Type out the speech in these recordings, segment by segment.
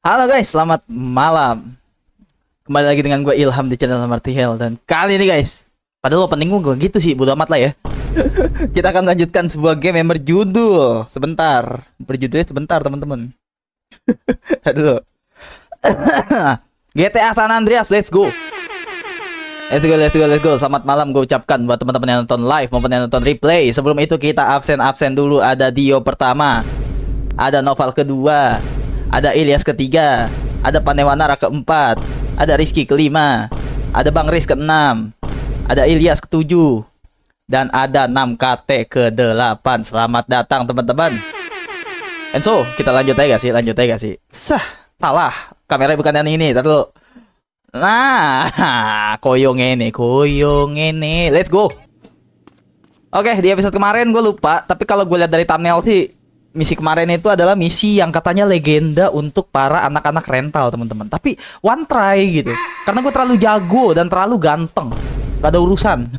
Halo guys, selamat malam. Kembali lagi dengan gue Ilham di channel Marty Hell. Dan kali ini guys, padahal opening gue gitu sih, bodo amat lah ya. Kita akan lanjutkan sebuah game yang berjudul Berjudulnya sebentar teman-teman. Aduh. GTA San Andreas, let's go. Let's go. Selamat malam gue ucapkan buat teman-teman yang nonton live maupun yang nonton replay. Sebelum itu kita absen dulu. Ada Dio pertama, ada Noval kedua, ada Ilyas ketiga, ada Panewanara keempat, ada Rizky kelima, ada Bang Riz keenam, ada Ilyas ketujuh, dan ada 6KT ke-8. Selamat datang teman-teman. And so, kita lanjut aja gak sih? Salah. Kameranya bukan yang ini, taruh. Nah, koyong ini. Let's go. Oke, di episode kemarin gue lupa, tapi kalau gue lihat dari thumbnail sih, misi kemarin itu adalah misi yang katanya legenda untuk para anak-anak rental, teman-teman. Tapi one try gitu. Karena gue terlalu jago dan terlalu ganteng. Gak ada urusan.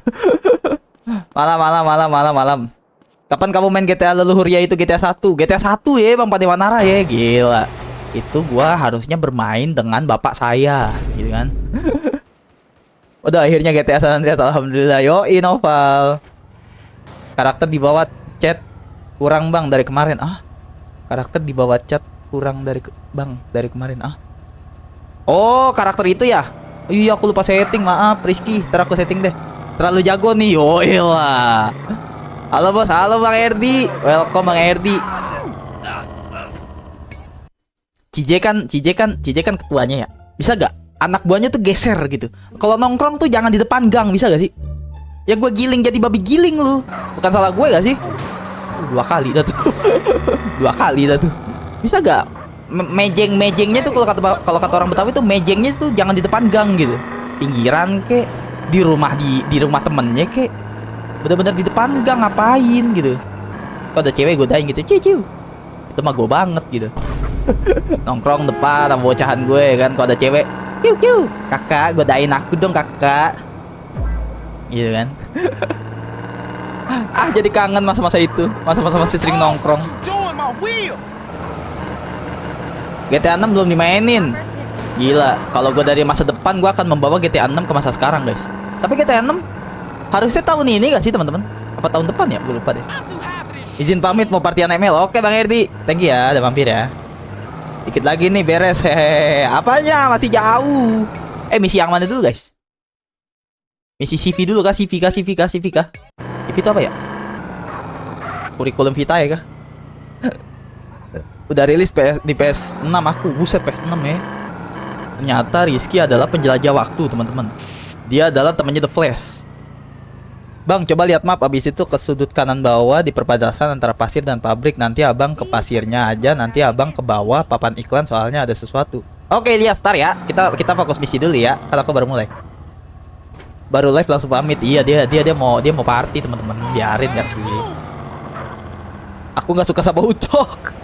Malam. Kapan kamu main GTA leluhur ya itu GTA 1? GTA 1 ya, Bang Panewanara ya. Gila. Itu gua harusnya bermain dengan bapak saya, gitu kan. Udah akhirnya GTA San Andreas, alhamdulillah. Yoi Noval. Karakter di bawah chat kurang bang dari kemarin. Karakter di bawah chat kurang dari kemarin. Oh, karakter itu ya. Iya, aku lupa setting, maaf Rizky. Ntar aku setting deh. Terlalu jago nih. Yoi lah. Halo bos, halo Bang Erdi. Welcome Bang Erdi. CJ kan ketuanya ya. Bisa gak anak buahnya tuh geser gitu? Kalau nongkrong tuh jangan di depan gang, bisa gak sih? Ya gue giling jadi babi giling lu. Bukan salah gue gak sih? Dua kali dah tuh. Bisa gak? Mejengnya tuh kalau kata orang Betawi tuh mejengnya tuh jangan di depan gang gitu. Pinggiran kek, di rumah temennya kek. Bener-bener di depan gang ngapain gitu. Kalau ada cewek godain gitu, ciu. Itu mah gue banget gitu. Nongkrong depan sama bocahan gue kan, kalau ada cewek, kiu, kakak godain aku dong kakak, gitu kan. Jadi kangen masa-masa itu, masa-masa masih sering nongkrong. GTA 6 belum dimainin. Gila, kalau gue dari masa depan gue akan membawa GTA 6 ke masa sekarang guys. Tapi GTA 6 harusnya tahun ini gak sih teman-teman? Apa tahun depan ya? Gue lupa deh. Izin pamit mau partian ML. Oke Bang Erdi, thank you ya, udah mampir ya. Dikit lagi nih beres. Apanya masih jauh. Misi yang mana dulu guys? Misi CV dulu kah? CV kah? CV itu apa ya? Kurikulum vitae kah? Udah rilis di PS6 aku. Buset, PS6 ya. Ternyata Rizky adalah penjelajah waktu teman-teman. Dia adalah temannya The Flash. Bang, coba lihat map, abis itu ke sudut kanan bawah di perbatasan antara pasir dan pabrik. Nanti abang ke pasirnya aja, nanti abang ke bawah papan iklan soalnya ada sesuatu. Oke, lihat start ya. Kita fokus misi dulu ya. Kalau aku baru mulai. Baru live langsung pamit. Iya, dia mau party, teman-teman. Biarin gak sih? Aku nggak suka sama Ucok.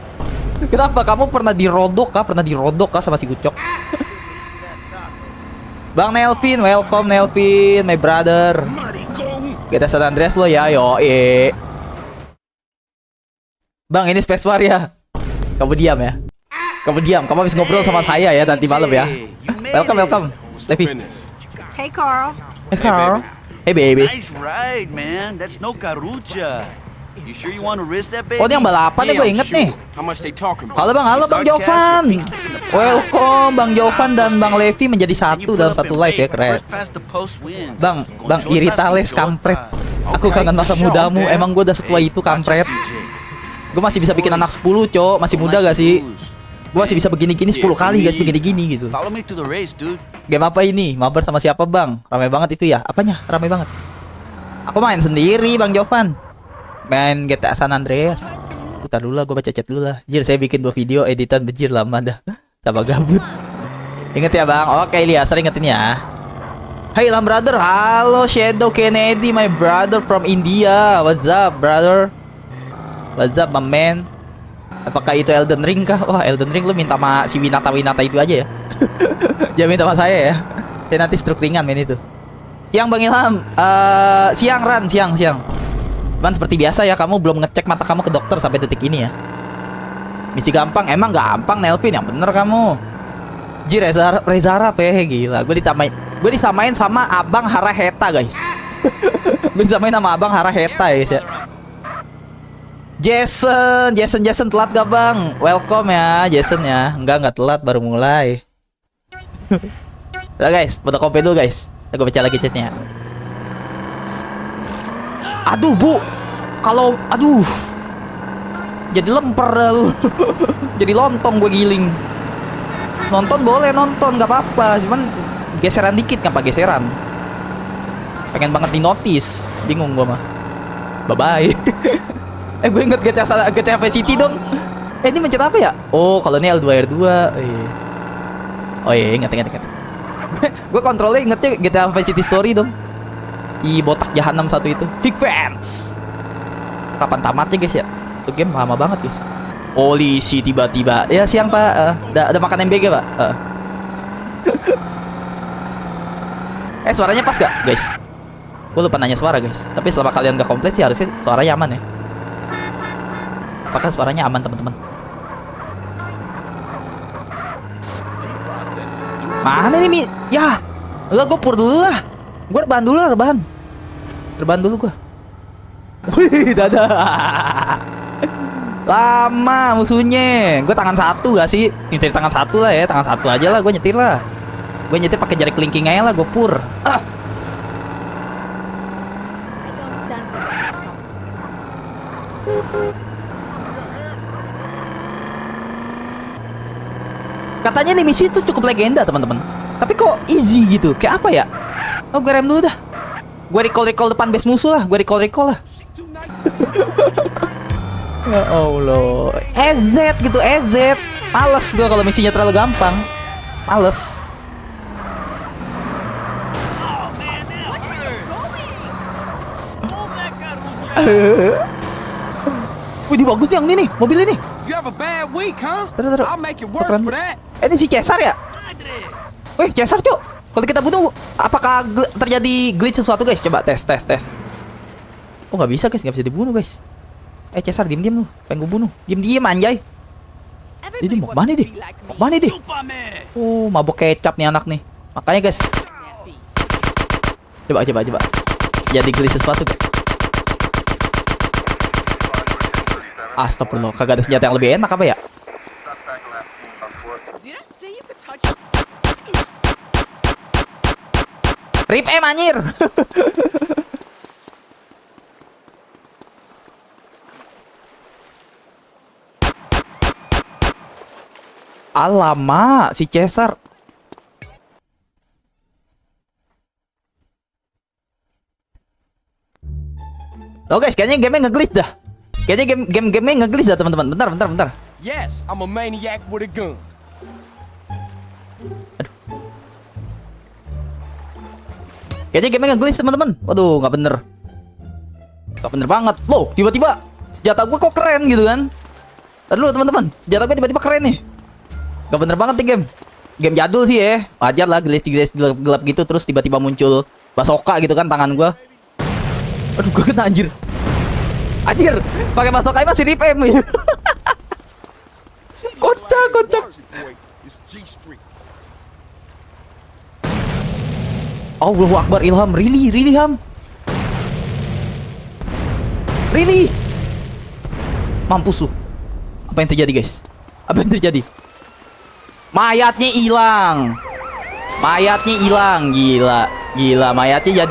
Kenapa? Kamu pernah dirodok kah sama si Ucok? Bang Nelvin, welcome Nelvin, my brother. Kita San Andreas lo ya, yoi. Bang, ini space war ya. Kamu diam. Kamu habis ngobrol sama saya ya nanti malam ya. Welcome, Levi. Hey Carl. Hey baby. Nice ride, man. That's no Karucha. You sure you want to risk that, baby? Oh, ini yang balapan ya, gue inget nih. Halo Bang Jovan. Welcome Bang Jovan dan Bang Levi menjadi satu dalam satu live ya, keren. Bang Iritales kampret. Aku kangen masa mudamu. Emang gue udah setua itu kampret. Gue masih bisa bikin anak 10, cok. Masih muda gak sih? Gue masih bisa begini-gini 10 kali guys, begini-gini gitu. Game apa ini? Mabar sama siapa Bang? Ramai banget itu ya. Apanya? Ramai banget. Aku main sendiri Bang Jovan. Main GTA San Andreas. Putar dulu lah, gue baca chat dulu lah. Jir, saya bikin 2 video editan bejir lama dah. Sama gabut. Ingat ya Bang. Oke Ilyas, sering ingetin ya. Hey Ilham brother. Halo Shadow Kennedy, my brother from India. What's up brother? What's up my man? Apakah itu Elden Ring kah? Wah, Elden Ring lu minta sama si Winata itu aja ya. Jangan minta sama saya ya. Saya nanti struk ringan main itu. Siang Bang Ilham. Siang Ran, siang. Cuman seperti biasa ya, kamu belum ngecek mata kamu ke dokter sampai detik ini ya. Misi gampang, emang gampang Nelvin, yang bener kamu. Ji Reza gila. Gue disamain sama Abang Haraheta guys. Gue disamain sama Abang Haraheta ya. Jason telat gak bang? Welcome ya Jason ya. Enggak telat, baru mulai. Udah guys, foto kopi dulu guys. Gue baca lagi chatnya. Aduh bu, aduh, jadi lemper dah lu. Jadi lontong gue giling. Nonton boleh nonton, gak apa-apa. Cuman geseran dikit, ngapa geseran? Pengen banget di notice. Bingung gue mah. Bye-bye. Gue inget GTA Vice City dong. Ini mencet apa ya? Oh, kalau ini L2R2. Oh iya, inget. Gue kontrolnya ingetnya GTA Vice City Story dong. Si botak jahanam satu itu. Big fans. Kapan tamatnya guys ya? Itu game lama banget guys. Polisi tiba-tiba. Ya siang pak. Ada makan MBG pak. Suaranya pas gak guys? Gue lupa nanya suara guys. Tapi selama kalian gak komplit sih harusnya suaranya aman ya. Apakah suaranya aman teman-teman? Mana nih Mi? Ya, udah gue pur dulu lah. Gue rebahan dulu lah, rebahan dulu gue. Wih, dadah. Lama musuhnya. Gue tangan satu gak sih? Nyetir tangan satu lah ya, tangan satu aja lah. Gue nyetir lah. Gue nyetir pakai jari kelingking aja lah. Gue pur. Katanya nih misi itu cukup legenda teman-teman. Tapi kok easy gitu? Kayak apa ya? Oh gue rem dulu dah. Gue recall depan base musuh lah. Gue recall lah. Ya Allah. EZ gitu, EZ. Males gue kalau misinya terlalu gampang. Males. Wih, bagus nih yang ini nih, mobil ini. Taruh. Ini si Cesar ya? Wih, Cesar cuk. Kalau kita bunuh, apakah terjadi glitch sesuatu guys? Coba tes. Oh nggak bisa guys, nggak bisa dibunuh guys. Cesar diem lu, pengen gue bunuh. Diem anjay. Ini mau kemana dia? Oh, mabok kecap nih anak nih. Makanya guys. Coba. Jadi glitch sesuatu. Astagfirullah, kagak ada senjata yang lebih enak apa ya? Rip anjir. Alamak, si Cesar. Oh guys, kayaknya game-nya nge-glitch dah. Kayaknya game-nya nge-glitch dah teman-teman. Bentar. Yes, I'm a maniac with a gun. Aduh. Kayaknya game-nya nge-glitch teman-teman. Waduh, nggak bener. Nggak bener banget. Loh, tiba-tiba senjata gue kok keren gitu kan? Aduh teman-teman, senjata gue tiba-tiba keren nih. Nggak bener banget nih game. Game jadul sih ya. Wajar lah glitch gelap gitu terus tiba-tiba muncul basoka gitu kan tangan gue. Aduh, gue kena anjir. Pakai basoka masih rip ya. Kocak. Allahu Akbar, Ilham, really Ham. Really? Mampus lu. Apa yang terjadi guys? Mayatnya hilang. Gila, mayatnya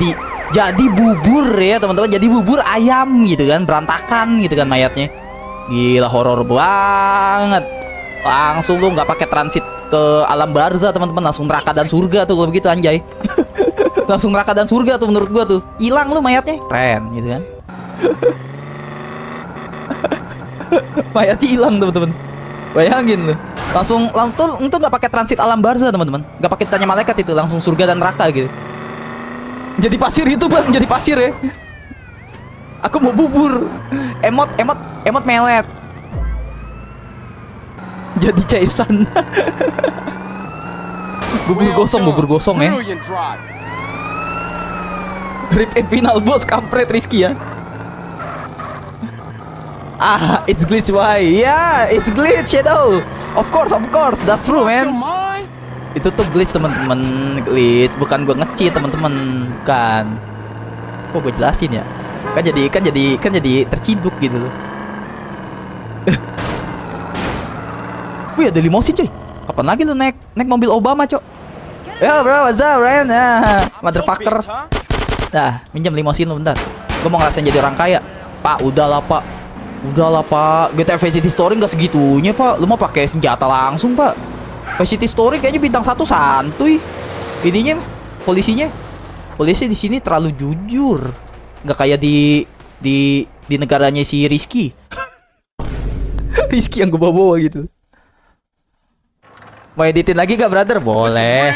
jadi bubur ya teman-teman. Jadi bubur ayam gitu kan, berantakan gitu kan mayatnya. Gila, horor banget. Langsung lu nggak pakai transit ke alam barzah teman-teman, langsung neraka dan surga tuh kalau begitu anjay. Langsung neraka dan surga tuh menurut gua tuh. Hilang lu mayatnya. Keren gitu kan. Mayatnya hilang teman-teman. Bayangin lu. Langsung nggak pakai transit alam barzah teman-teman. Nggak pakai tanya malaikat itu, langsung surga dan neraka gitu. Jadi pasir itu bang, jadi pasir ya. Aku mau bubur. Emot melet. Jadi caisan. bubur gosong ya. Rip final boss kampret Rizky ya. Ah, it's glitch why? Yeah, it's glitch Shadow. Of course, that's true man. Itu tuh glitch teman-teman, glitch. Bukan gua nge-cheat teman-teman, bukan. Kok gue jelasin ya? Kan jadi terciduk gitu loh. Wih, ada limosin cuy. Kapan lagi lu naik mobil Obama, Cok? Ya, bro, what's up, Ren? Nah, motherfucker. Nah, minjam limosin lu bentar. Gue mau ngerasain jadi orang kaya. Pak, udahlah, Pak. GTA Vice City Story nggak segitunya, Pak. Lu mau pakai senjata langsung, Pak. Vice City Story kayaknya bintang 1 santuy. Ininya polisi di sini terlalu jujur. Nggak kayak di negaranya si Rizky. Rizky yang gue bawa gitu. Mau editin lagi gak, brother? Boleh.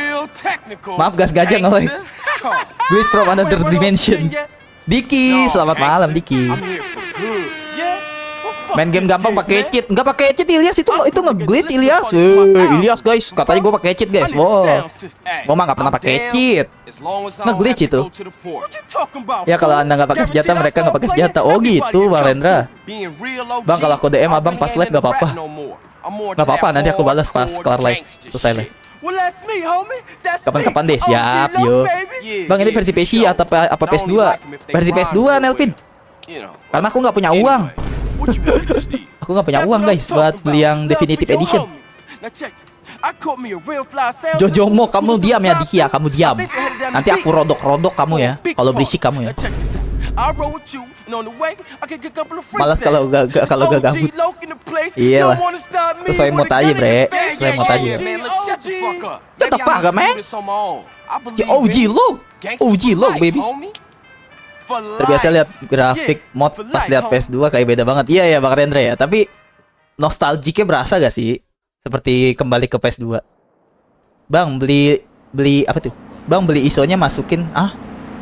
Maaf, gas gajah ngelag. Glitch from another dimension. Diki, selamat malam Diki. Main game gampang pakai cheat. Enggak pakai cheat Ilyas, itu nge-glitch Ilyas. Ilyas guys, katanya gue pakai cheat guys. Wow. Gue mah nggak pernah pakai cheat. Nge-glitch itu. Ya kalau Anda nggak pakai senjata, mereka nggak pakai senjata. Oh gitu, Bang Rendra. Bang, kalau aku DM abang pas live nggak apa-apa. Nggak apa-apa, nanti aku balas pas kelar live, selesai live. Kapan-kapan deh, siap, yo. Bang, ini versi PC atau apa PS2? Versi PS2, Nelvin. Karena aku nggak punya uang. Aku nggak punya uang guys buat beli yang definitive edition. Jojomo, kamu diam ya Diki ya, kamu diam. Nanti aku rodok-rodok kamu ya, kalau berisik kamu ya. Malas kalau gak gabut. Iyalah. Sesuai mood aja, bre. Sesuai mood aja. Tetap gak men? Ya OG lo, baby. Terbiasa lihat grafik mod pas lihat PS2 kayak beda banget. Iya ya Bang Rendra ya. Tapi nostalgiknya berasa gak sih? Seperti kembali ke PS2. Bang, beli apa tuh? Bang, beli ISO-nya masukin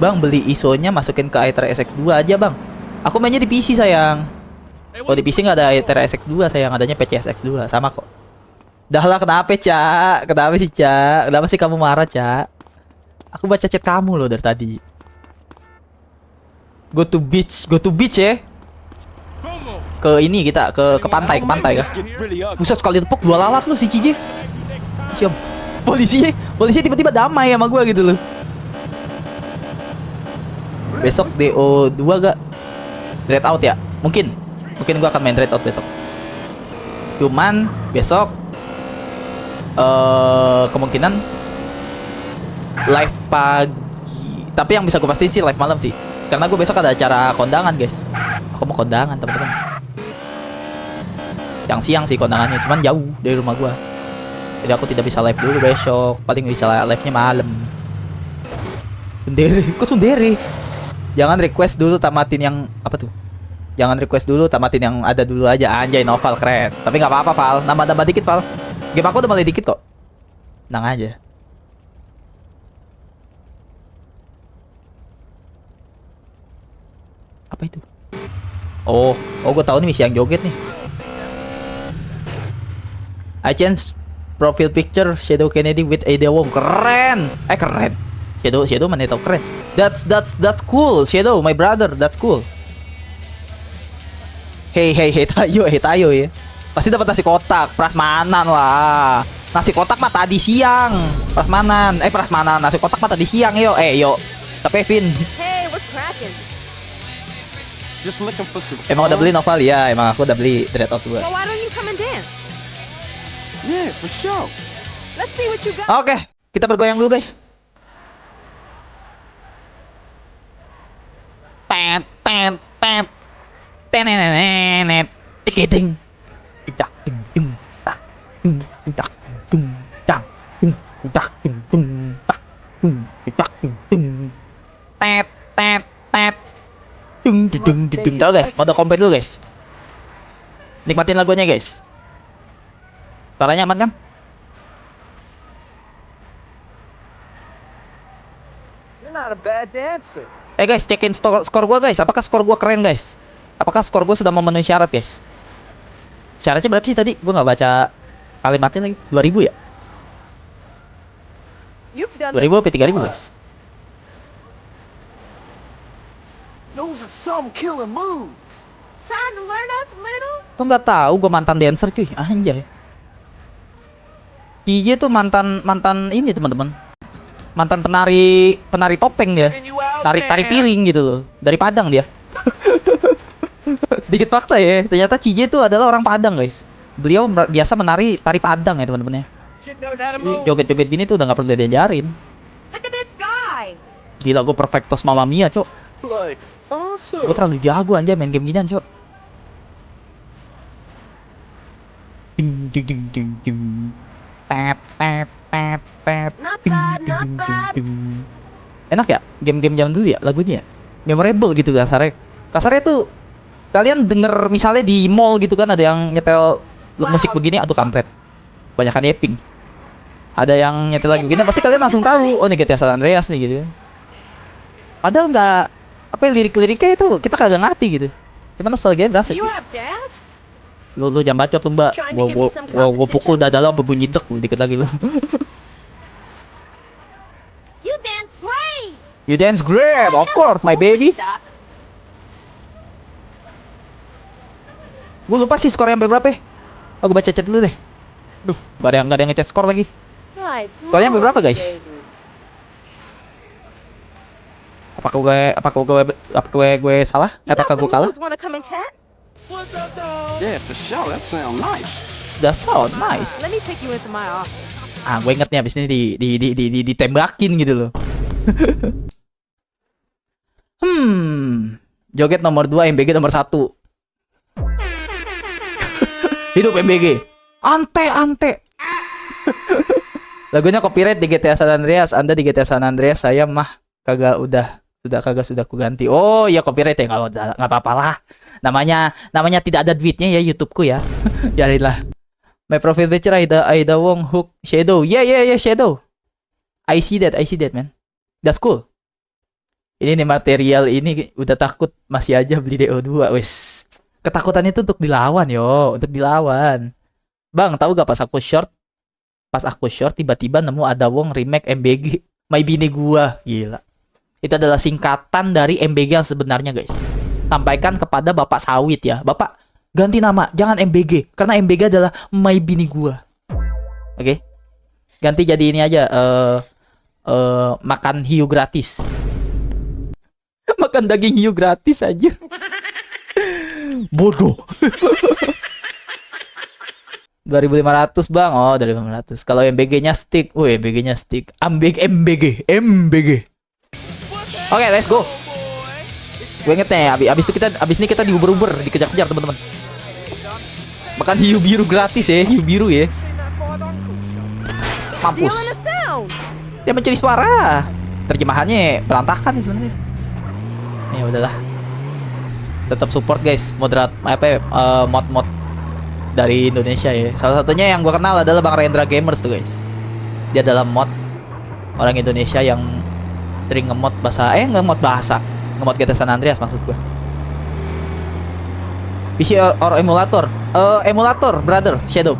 Bang, beli ISO-nya masukin ke Aether SX2 aja, Bang. Aku mainnya di PC, sayang. Oh, di PC nggak ada Aether SX2, sayang. Adanya PCSX2, sama kok. Dah lah, kenapa, Cak? Kenapa sih, Cak? Kenapa sih kamu marah, Cak? Aku baca chat kamu loh dari tadi. Go to beach ya. Ke ini kita ke pantai kan. Buset, sekali tepuk 2 lalat lu si Cije. Siap. Polisi tiba-tiba damai sama gua gitu loh. Besok DO2 gak? Dread out ya? Mungkin gua akan main Dread out besok. Cuman besok kemungkinan live pagi. Tapi yang bisa gue pastiin sih live malam sih. Karena gue besok ada acara kondangan, guys. Aku mau kondangan, teman-teman. Yang siang sih kondangannya, cuman jauh dari rumah gue. Jadi aku tidak bisa live dulu besok. Paling bisa live-nya malam. Sundere? Jangan request dulu tamatin yang apa tuh? Jangan request dulu tamatin yang ada dulu aja. Anjay, Noval keren. Tapi nggak apa-apa, Val. Nambah dikit, Val. Game aku udah mulai dikit kok. Tenang aja. Apa itu? Oh, gue tahu nih misi yang joget nih. I change profile picture Shadow Kennedy with Ada Wong. Keren. Keren. Shadow mana tau keren. That's cool, Shadow, my brother. That's cool. Hey tayo ya. Pasti dapat nasi kotak, prasmanan lah. Nasi kotak mah tadi siang. Prasmanan, nasi kotak mah tadi siang yo. Yo. Tapi Vin. Hey, what's cracking? Emang udah beli Noval ya? Emang aku udah beli Dread Out 2. Well, why don't you come and dance? Yeah, for sure. Let's see what you got. Oke, kita bergoyang dulu guys. Tikiting. Tidak ting ting tak. Tidak ting tak. Tidak ting ting tak. Tidak ting ting. Tet. Dung. Tahu guys, mode kompet dulu guys. Nikmatin lagunya guys. Suaranya aman kan? You're not a bad dancer. Guys, cekin skor gua guys. Apakah skor gua keren guys? Apakah skor gua sudah memenuhi syarat guys? Syaratnya berapa sih tadi? Gua nggak baca kalimatnya lagi. 2000 ya? You've done 2000 apa 3000 guys? Those are some killer moves. Trying to learn us little? Tuh nggak tahu gue mantan dancer cuy, anjay. CJ tuh mantan ini teman-teman. Mantan penari topeng dia. Tari piring gitu loh. Dari Padang dia. Sedikit fakta ya, ternyata CJ itu adalah orang Padang guys. Beliau biasa menari tari Padang ya teman-teman ya. Joget-joget gini tuh udah nggak perlu diajarin. Look at this guy. Gila gue perfectos Mamma Mia cok. Like, awesome. Gue terlalu jago anjay main game ginian cok. Ding ding ding ding ding. Tap tap tap tap. Not Ding, bad, ding, not ding, bad. ding. Enak ya game-game zaman dulu ya lagunya ya? Memorable gitu kasarnya. Kasarnya tuh kalian denger misalnya di mall gitu kan ada yang nyetel musik begini atau kampret. Banyakan Eping. Ada yang nyetel lagu gini pasti kalian langsung tahu oh ini GTA San Andreas nih gitu. Padahal nggak apa ya, lirik-liriknya itu kita kagak ngerti gitu. Cuman nostalgia berasa. You have dance? Lu jangan bacot lu mbak. Gua pukul dada lo berbunyi dek lu dikit lagi lu. You dance great. You dance great, of course my baby. Gue lupa sih skornya sampai berapa ya. Oh, gue baca chat dulu deh. Duh, gak ada yang ngechat skor lagi. Right. Skornya sampai berapa guys? Apakah gue salah? Apakah gue kalah? Wanna come and chat? Yeah, for sure. That sounds nice. That sound nice. Let me take you into my office. Ah, gue inget nih abis ini ditembakin gitu loh. Joget nomor 2, MBG nomor 1. Hidup MBG. Ante. Lagunya copyright di GTA San Andreas. Anda di GTA San Andreas, saya mah sudah ku ganti. Oh iya copyright ya, nggak apa-apa lah. Namanya tidak ada duitnya ya YouTubeku ya. Yarilah. My profile picture Aida Wong Hook Shadow. Yeah, Shadow. I see that man. That's cool. Ini nih material ini udah takut masih aja beli DO2 wes. Ketakutan itu untuk dilawan untuk dilawan. Bang, tahu gak pas aku short tiba-tiba nemu ada Wong remake MBG. My bini gua, gila. Itu adalah singkatan dari MBG yang sebenarnya, guys. Sampaikan kepada Bapak Sawit ya. Bapak, ganti nama, jangan MBG karena MBG adalah My bini gua. Oke. Ganti jadi ini aja makan hiu gratis. Makan daging hiu gratis aja. Bodoh. 2.500 bang. Oh 2.500. Kalau MBG-nya stick. MBG-nya stick. MBG. Oke, let's go. Gue inget nih, abis ini kita diuber-uber, dikejar-kejar teman-teman. Makan hiu biru gratis ya, hiu biru ya. Mampus. Stealing a sound. Dia mencuri suara. Terjemahannya berantakan nih sebenarnya. Ya udahlah. Tetap support guys, mod dari Indonesia ya. Salah satunya yang gua kenal adalah Bang Rendra Gamers tuh guys. Dia adalah mod orang Indonesia yang sering ngemod ngemod GTA San Andreas maksud gua. PC or emulator? Emulator, brother, Shadow.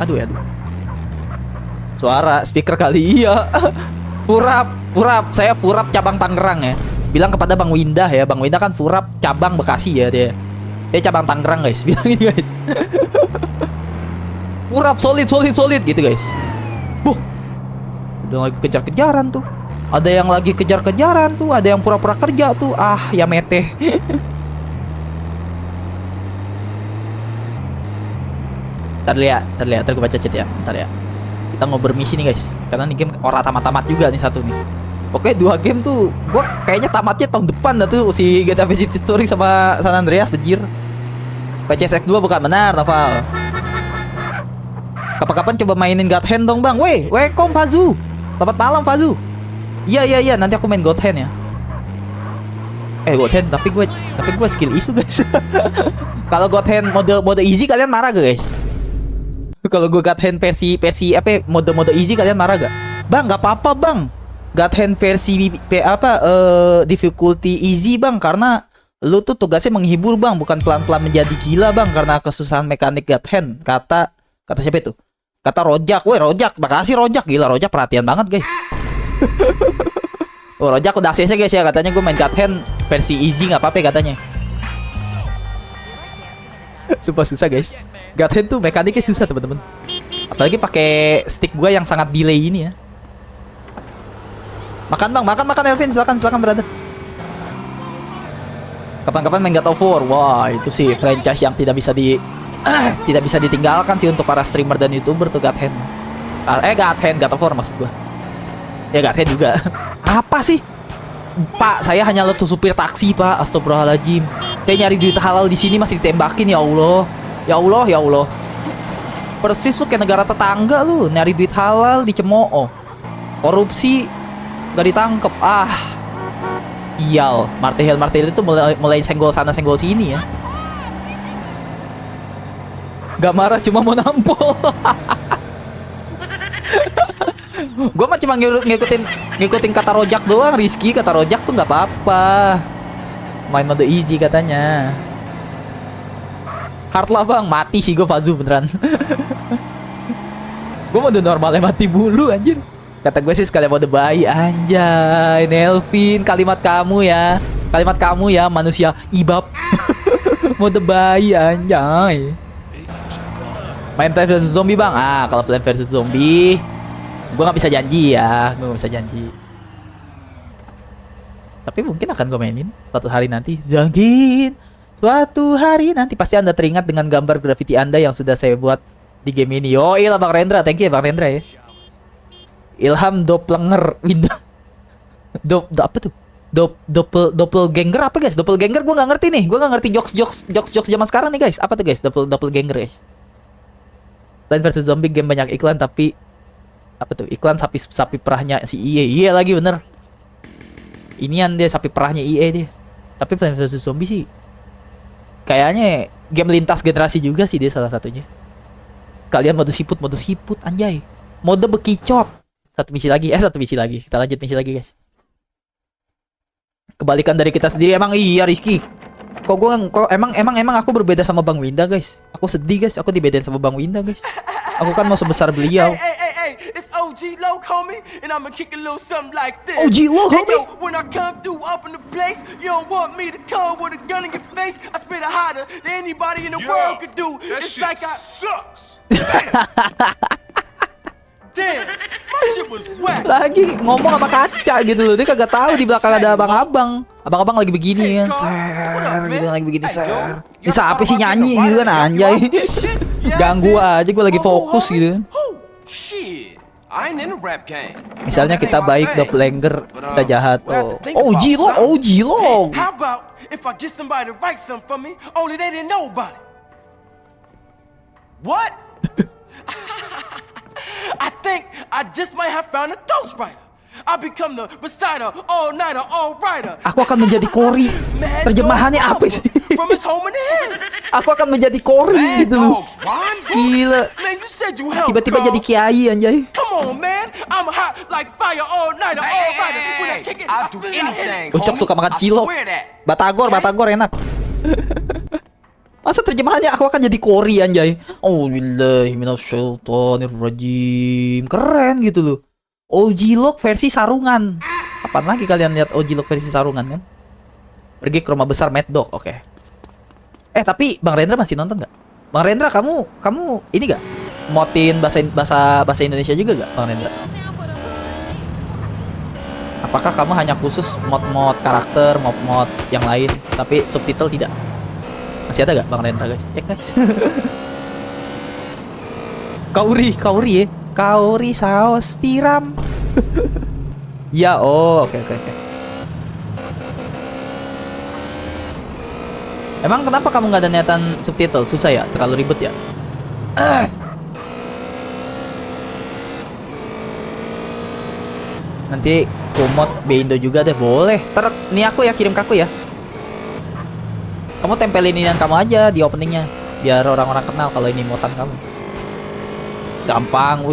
Aduh. Suara speaker kali iya. Furap, saya Furap cabang Tangerang ya. Bilang kepada Bang Windah ya, Bang Windah kan Furap cabang Bekasi ya dia. Saya cabang Tangerang guys, bilangin guys. Furap solid gitu guys. Udah lagi kejar-kejaran tuh. Ada yang lagi kejar-kejaran tuh, ada yang pura-pura kerja tuh. Ah, ya meteh. Ntar gue baca chat ya. Ntar ya. Kita mau bermisi nih guys. Karena nih game orang tamat-tamat juga nih satu nih. Oke, 2 game tuh gua kayaknya tamatnya tahun depan dah tuh si GTA Vice City Story sama San Andreas bejir. PCSX 2 bukan benar, Noval. Kapan-kapan coba mainin God Hand dong, Bang. Welcome Fazu. Selamat malam Fazu. Iya, nanti aku main God Hand ya. God Hand tapi gue skill isu guys. Kalau God Hand mode easy kalian marah gak guys? Kalau gue God Hand versi mode easy kalian marah gak? Bang, gak apa-apa bang. God Hand versi difficulty easy bang, karena lu tuh tugasnya menghibur bang, bukan pelan-pelan menjadi gila bang karena kesusahan mekanik God Hand. Kata siapa itu? Kata Rojak. Rojak, makasih Rojak, gila Rojak perhatian banget guys. Oh, Rojak udah ACC guys ya, katanya gue main God Hand versi easy nggak apa-apa katanya. Sumpah susah guys. God Hand tuh mekaniknya susah teman-teman. Apalagi pakai stick gue yang sangat delay ini ya. Makan bang, makan Elvin, silakan brother. Kapan-kapan main God of War. Wah, itu sih franchise yang tidak bisa tidak bisa ditinggalkan sih untuk para streamer dan YouTuber tuh God Hand. God of War maksud gue. Ya God Hand juga. Apa sih? Pak, saya hanya tuh supir taksi, Pak. Astagfirullahaladzim. Saya nyari duit halal di sini masih ditembakin, ya Allah. Ya Allah. Persis lu kayak negara tetangga lu, nyari duit halal dicemooh. Korupsi gak ditangkep. Sial. Martel itu mulai senggol sana senggol sini ya. Gak marah, cuma mau nampol. Gue mah cuma ngikutin kata Rojak doang, Rizky. Kata Rojak tuh nggak apa-apa. Main mode easy katanya. Hard lah bang, mati sih gue Fazu beneran. Gue mode normalnya mati mulu anjir. Kata gue sih sekalian mode bayi anjay. Nelvin, kalimat kamu ya manusia ibab. Mode bayi anjay. Main Plants vs Zombie bang. Kalau Plants vs Zombie gue nggak bisa janji ya, tapi mungkin akan gue mainin suatu hari nanti. Suatu hari nanti pasti Anda teringat dengan gambar graffiti Anda yang sudah saya buat di game ini. Yoi lah Bang Rendra, thank you ya Bang Rendra ya. Ilham Doppelganger Window. Apa tuh? Doppelganger apa guys? Doppelganger gue nggak ngerti nih. Gue nggak ngerti jokes zaman sekarang nih guys. Apa tuh guys? Doppelganger guys. Plants vs Zombie game banyak iklan tapi apa tuh? Iklan sapi perahnya si EA. Iya lagi bener. Inian dia sapi perahnya EA dia. Tapi Plants vs Zombie sih kayaknya game lintas generasi juga sih dia salah satunya. Kalian mode siput anjay. Mode bekicot. Satu misi lagi. Kita lanjut misi lagi guys. Kebalikan dari kita sendiri emang iya Rizky. Emang aku berbeda sama Bang Winda guys. Aku sedih guys, aku dibedain sama Bang Winda guys. Aku kan mau sebesar beliau. Hey, it's OG Loc, homie, and I'ma kick a little something like this. OG Loc, homie. Yo, when I come through up in the place, you don't want me to come with a gun in your face. I spit it hotter than anybody in the world could do. It's like sucks. Damn, my shit was whack. Lagi ngomong sama kaca gitu loh. Dia kagak tahu di belakang ada abang-abang. Abang-abang lagi begini kan. Gitu lagi begini ser. Bisa apa sih nyanyi gitu kan anjay. Ganggu aja gue lagi fokus gitu kan. Shit, I ain't in the rap game. Misalnya kita baik doppelganger, kita jahat. OG lo. How about if I get somebody to write something for me, only they didn't know about it? What? I think I just might have found a ghostwriter. I become the reciter, all-nighter, all-writer. Aku akan menjadi Cory. Terjemahannya apa sih? From his home in the Aku akan menjadi Cory gitu loh. Gila. Man, you said you helped. Tiba-tiba jadi kiai anjay. Come on, man. I'm hot like fire, all-nighter, all-writer. When I kick it, I I'll do spit it out anything. here. Ucok suka makan cilok. Swear that. Batagor enak. Masa terjemahannya aku akan jadi Cory anjay. Billahi minasyaitonirrajim. Keren gitu loh. OG Loc versi sarungan. Kapan lagi kalian lihat OG Loc versi sarungan kan? Pergi ke rumah besar Mad Dog, oke. Tapi Bang Rendra masih nonton nggak? Bang Rendra kamu ini nggak? Motin bahasa Indonesia juga nggak, Bang Rendra? Apakah kamu hanya khusus mod karakter, mod yang lain, tapi subtitle tidak? Masih ada nggak Bang Rendra guys? Cek guys. Kauri ya. Kauri saus tiram. Ya, oke. Emang kenapa kamu nggak ada niatan subtitle? Susah ya? Terlalu ribet ya? Nanti kumot Beindo juga deh, boleh. Nih aku ya, kirim ke aku ya. Kamu tempelin inian kamu aja di openingnya, biar orang-orang kenal kalau ini motan kamu. Gampang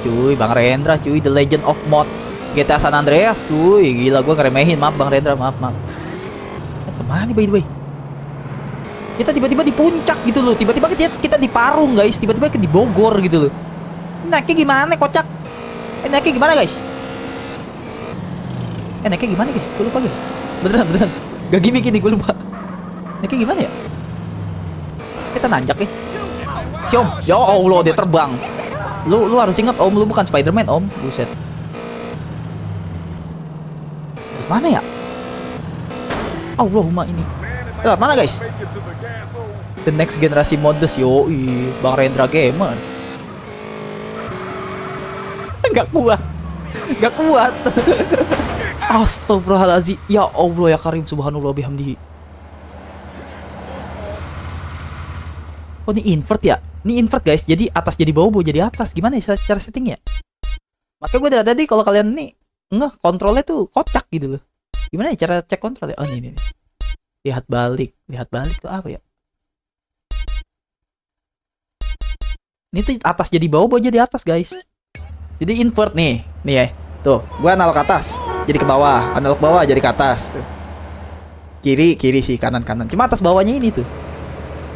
cuy. Bang Rendra cuy, The Legend of Mod GTA San Andreas cuy. Gila gua ngeremehin, maaf Bang Rendra, maaf. Kemana nih by the way? Kita tiba-tiba di puncak gitu loh. Tiba-tiba kita di Parung guys. Tiba-tiba di Bogor gitu loh. Naiknya gimana kocak? Naiknya gimana guys? Naiknya gimana guys? Gue lupa guys. Beneran. Gak gimmick ini, gue lupa. Naiknya gimana ya? Terus kita nanjak guys. Si Om, ya Allah dia terbang. Lu harus ingat Om, lu bukan Spider-Man Om. Buset. Terus mana ya? Allahumma ini. Mana guys? The next generasi modus yoi, Bang Rendra Gamers. Gak kuat. Astagfirullahaladzim. Ya Allah ya Karim, subhanallah bihamdihi. Oh ini invert ya? Ini invert guys, jadi atas jadi bawah jadi atas. Gimana ya cara settingnya? Makanya gue dari tadi kalau kalian nih kontrolnya tuh kocak gitu loh. Gimana ya cara cek kontrol ya? Oh ini. Lihat balik tuh apa ya? Ini tuh atas jadi bawah jadi atas guys. Jadi invert nih ya. Tuh, gua analog atas jadi ke bawah, analog bawah jadi ke atas. Tuh. Kiri sih, kanan. Cuma atas bawahnya ini tuh.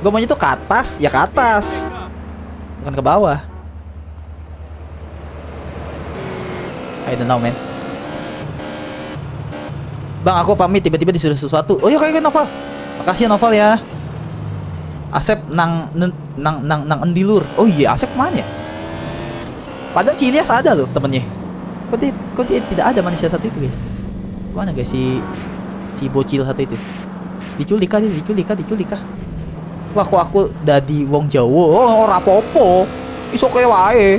Gua maunya tuh ke atas, ya ke atas. Bukan ke bawah. I don't know, man. Bang, aku pamit, tiba-tiba disuruh sesuatu. Oh iya, kayak Novel. Makasih ya Novel ya. Asep nang endilur. Oh iya, Asep kemana ya? Padahal si Ilyas ada loh temennya. Kok dia tidak ada manusia satu itu guys? Mana guys si bocil satu itu? Diculik kah? Wah, kok aku dadi wong Jawa. Oh, ora apa-apa. Is oke wae.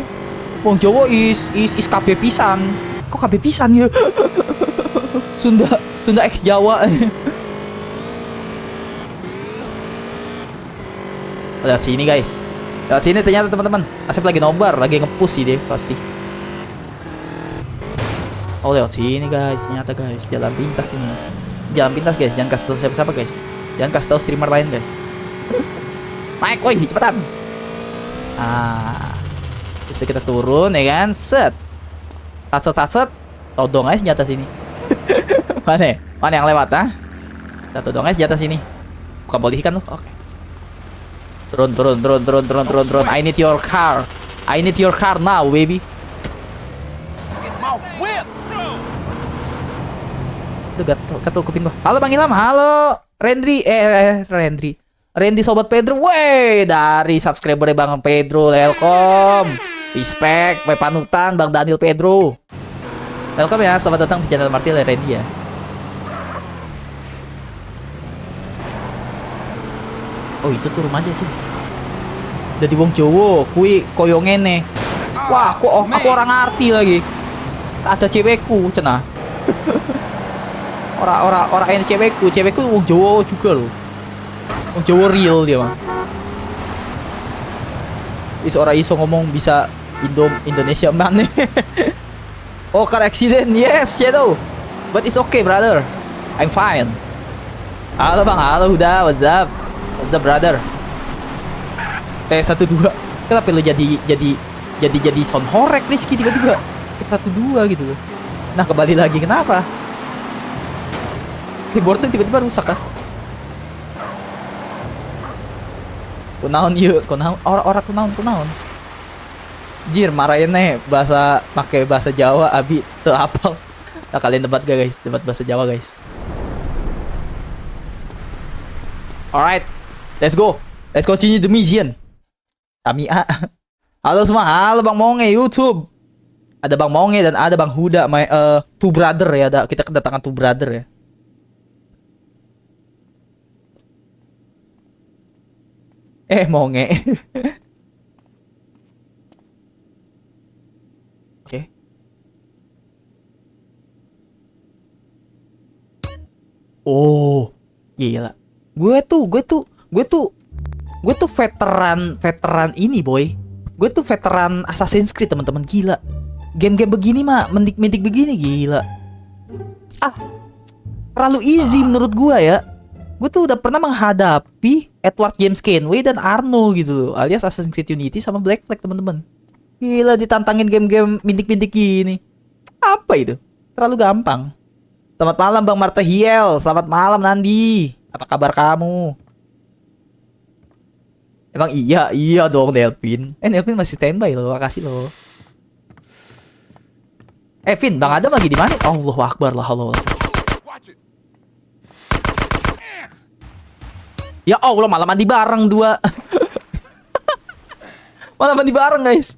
Wong Jawa is KB pisan. Kok KB pisan ya? Sunda X Jawa. Lihat sini guys. Lihat sini ternyata teman-teman. Asep lagi nobar, lagi nge-push sih deh pasti. Oh lewat sini guys, ternyata guys. Jalan pintas ini. Jalan pintas guys, jangan kasih tahu siapa-siapa guys. Jangan kasih tahu streamer lain guys. Naik woi, cepetan. Bisa kita turun ya kan. Set. Set. Todong guys di atas sini. Mana yang lewat Kita todong guys di atas sini. Bukan polisi kan lu? Oke. Turun. I need your car now, baby. Udah gatel kuping gua. Halo Bang Ilham, halo Rendri, Randy sobat Pedro. Wey, dari subscriber Bang Pedro, welcome. Respect, panutan Bang Daniel Pedro. Welcome ya, selamat datang di channel Martil Randy ya. Oh itu tuh rumahnya tuh. Dari wong Jowo, kui koyongene. Wah, aku orang arti lagi. Ada cewekku, cenah. Orang ini cewekku wong Jowo juga loh. Wong Jowo real dia mah. Orang iso ngomong bisa Indonesia mana? Oh, car accident, yes, Shadow. But it's okay, brother. I'm fine. Halo Bang, halo Huda, what's up? What's up, brother? T12. Kenapa lu jadi sound horek Rizky tiba-tiba? T12 gitu loh. Nah, kembali lagi kenapa? Keyboardnya tiba-tiba rusak kah? Kunaon ieu, kunaon ora kunaon. Jir, marahin nih pakai bahasa Jawa abi teu apal. Nah, kalian debat gak guys? Debat bahasa Jawa guys. Alright, let's go. Let's continue the mission. Samia. Halo semua, halo Bang Monge YouTube. Ada Bang Monge dan ada Bang Huda, two brother ya. Kita kedatangan two brother ya. Monge. Oke. Oh, gila. Gue tuh veteran ini boy. Gue tuh veteran Assassin's Creed teman-teman, gila. Game-game begini mah, mendik-mendik begini gila. Terlalu easy menurut gue ya. Gue tuh udah pernah menghadapi Edward James Kenway dan Arno gitu loh, alias Assassin's Creed Unity sama Black Flag teman-teman. Gila, ditantangin game-game mindik-mindik gini. Apa itu? Terlalu gampang. Selamat malam Bang Marta Hiel. Selamat malam Nandi. Apa kabar kamu? Emang iya dong Nelvin. Nelvin masih standby loh, makasih loh. Vin, Bang Adam lagi di mana? Allahu Akbar lah, Allah. Ya Allah, malah mandi bareng dua. Malah mandi bareng, guys.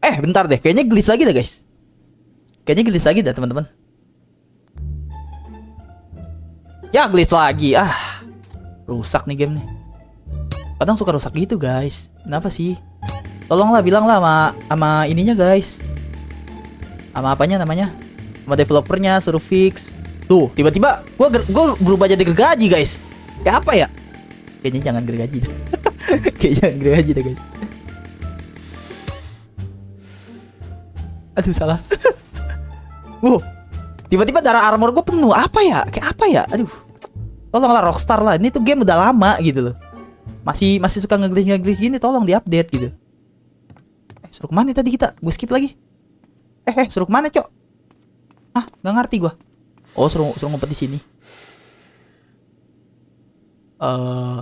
Bentar deh, kayaknya glitch lagi dah, guys. Kayaknya glitch lagi dah, teman-teman. Ya, glitch lagi. Rusak nih game nih. Kadang suka rusak gitu, guys. Kenapa sih? Tolonglah bilanglah sama ininya, guys. Sama apanya namanya? Sama developernya suruh fix. Tuh, tiba-tiba gua berubah jadi gergaji, guys. Kayak apa ya? Kayaknya jangan gergaji deh. Kayaknya jangan gergaji deh, guys. Aduh, salah. Tiba-tiba darah armor gue penuh. Apa ya? Kayak apa ya? Aduh. Tolonglah Rockstar lah. Ini tuh game udah lama gitu loh. Masih suka nge-glitch gini, tolong di-update gitu. Suruh kemana tadi kita? Gue skip lagi. Suruh kemana, Cok? Nggak ngerti gue. Oh, suruh ngumpet di sini.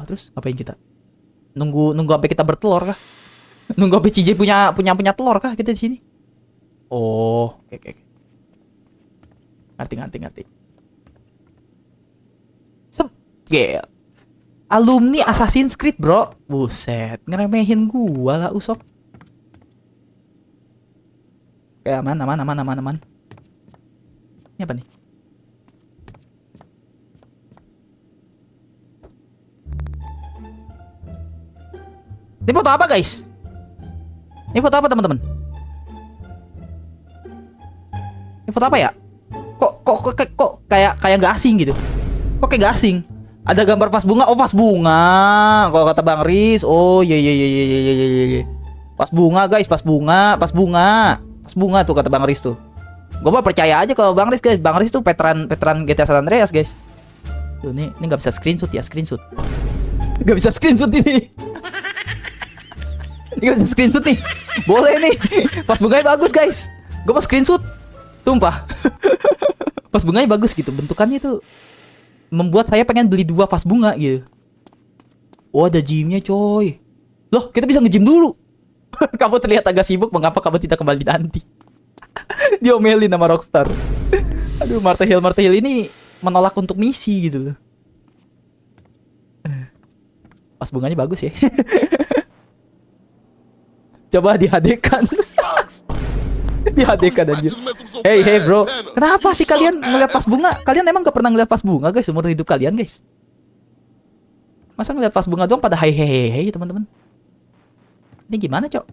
Terus ngapain kita? Nunggu sampai kita bertelur kah? Nunggu sampai CJ punya telur kah kita di sini? Oh, oke. Ngerti. Gel. Alumni Assassin's Creed, bro. Buset, ngeremehin gua lah, Usop. Oke, aman. Ini apa nih? Ini foto apa, guys? Ini foto apa, teman-teman? Ini foto apa ya? Kok kayak gak asing gitu? Kok kayak gak asing? Ada gambar vas bunga. Oh, vas bunga. Kalau kata Bang Riz. Oh, iya. Vas bunga, guys, vas bunga. Vas bunga tuh kata Bang Riz tuh. Gue mah percaya aja kalau Bang Riz, guys. Bang Riz tuh veteran GTA San Andreas, guys. Tuh, ini nggak bisa screenshot ya, Nggak bisa screenshot ini. Ini nggak bisa screenshot nih. Boleh nih. Vas bunganya bagus, guys. Gue mau screenshot. Tumpah. Vas bunganya bagus gitu. Bentukannya tuh membuat saya pengen beli 2 vas bunga gitu. Oh, ada gymnya, coy. Loh, kita bisa nge-gym dulu. Kamu terlihat agak sibuk. Mengapa kamu tidak kembali nanti? Diomelin sama Rockstar. Aduh, Martha Hill ini menolak untuk misi gitu loh. Vas bunganya bagus ya. Coba dihadekan. Dihadekan anjir. Hey bro, kenapa sih kalian ngeliat vas bunga? Kalian emang gak pernah ngeliat vas bunga, guys, seumur hidup kalian, guys? Masa ngeliat vas bunga doang pada hehehe, teman-teman? Ini gimana, Cok?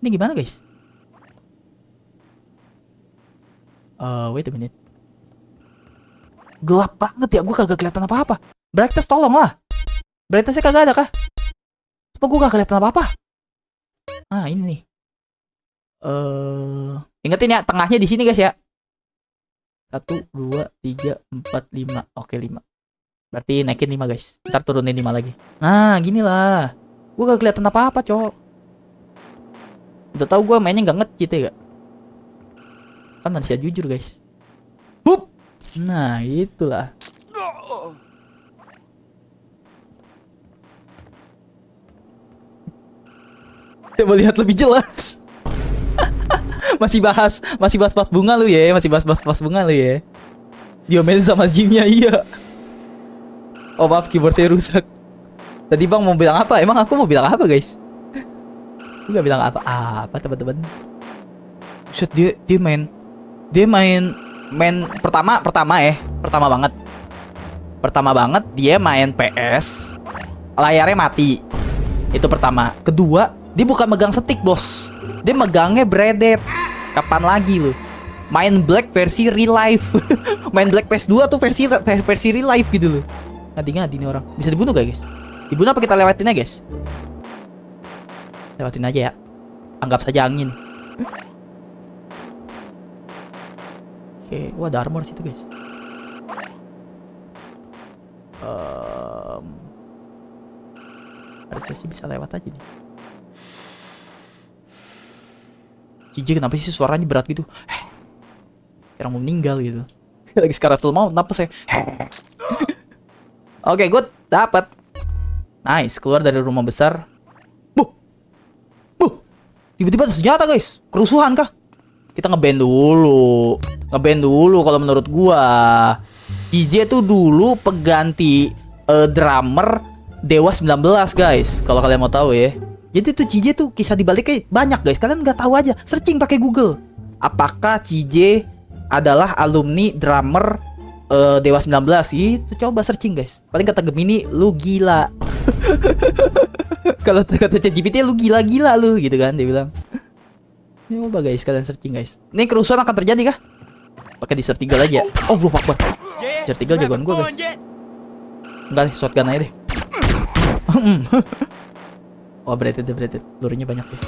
Ini gimana, guys? Wait a minute. Gelap banget ya, gue kagak kelihatan apa-apa. Brightness tolong lah. Brightnessnya kagak ada kah? Apa gue gak kelihatan apa-apa? Ini nih. Ingetin ya, tengahnya di sini, guys ya. 1, 2, 3, 4, 5. Oke, 5. Berarti naikin 5, guys. Ntar turunin 5 lagi. Nah, gini lah. Gue gak kelihatan apa-apa, Cok. Udah tahu gue mainnya gak nge-cheat ya gak? Kan manusia jujur, guys. Hup. Nah, itulah. Coba lihat lebih jelas. Masih bahas pas bunga lu ya, masih bahas pas bunga lu ya. Diomelin sama gymnya, iya. Oh maaf, keyboard saya rusak. Tadi Bang mau bilang apa? Emang aku mau bilang apa, guys? Aku gak bilang apa-apa, teman-teman. Buset, dia main pertama banget dia main PS, layarnya mati. Itu pertama. Kedua, dia bukan megang stick, bos. Dia megangnya breaded. Kapan lagi lu main Black versi real life? Main Black PS2 tuh versi real life gitu loh. Ngadi nih orang. Bisa dibunuh gak, guys? Dibunuh apa kita lewatin aja, guys? Lewatin aja ya. Anggap saja angin. Oke, wah ada armor situ, guys. Harusnya sih bisa lewat aja nih. Cici, kenapa sih suaranya berat gitu? Kayak mau meninggal gitu. Lagi sekarang tuh mau kenapa saya? Oke, good, dapat. Nice, keluar dari rumah besar. Tiba-tiba ada senjata, guys. Kerusuhan kah? Kita ngeband dulu. Ngeband dulu kalau menurut gua. CJ tuh dulu pengganti drummer Dewa 19 guys. Kalau kalian mau tahu ya. Jadi tuh CJ tuh kisah dibaliknya banyak guys. Kalian nggak tahu aja. Searching pakai Google. Apakah CJ adalah alumni drummer Dewa 19? Itu coba searching guys. Paling kata Gemini lu gila. Kalau kata ChatGPT lu gila-gila lu gitu kan dia bilang. Ini coba guys kalian searching guys. Ini kerusuhan akan terjadi kah? Pakai di search Tigel aja. Oh belum apa. Search Tigel jagoan gue guys. Enggak deh, shotgun aja deh. Oh beretet. Lurunya banyak deh.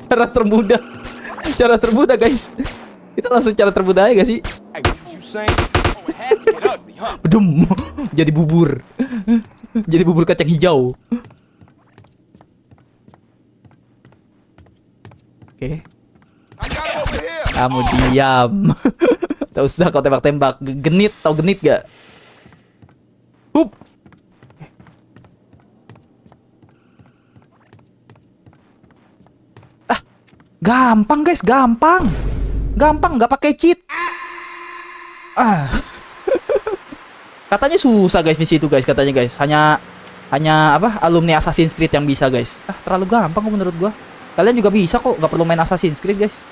Cara termudah guys. Kita langsung cara termudah aja gak sih? Hey, what you saying? Oh, it had to get ugly, huh? Bedum. Jadi bubur. Jadi bubur kacang hijau. Oke. Kamu diam. Tak usah kau tembak-tembak. Genit, tau genit gak? Hup. Gampang guys, gampang nggak pakai cheat. Katanya susah guys misi itu guys, katanya guys. Hanya apa? Alumni Assassin's Creed yang bisa guys. Terlalu gampang kok menurut gua. Kalian juga bisa kok, nggak perlu main Assassin's Creed guys.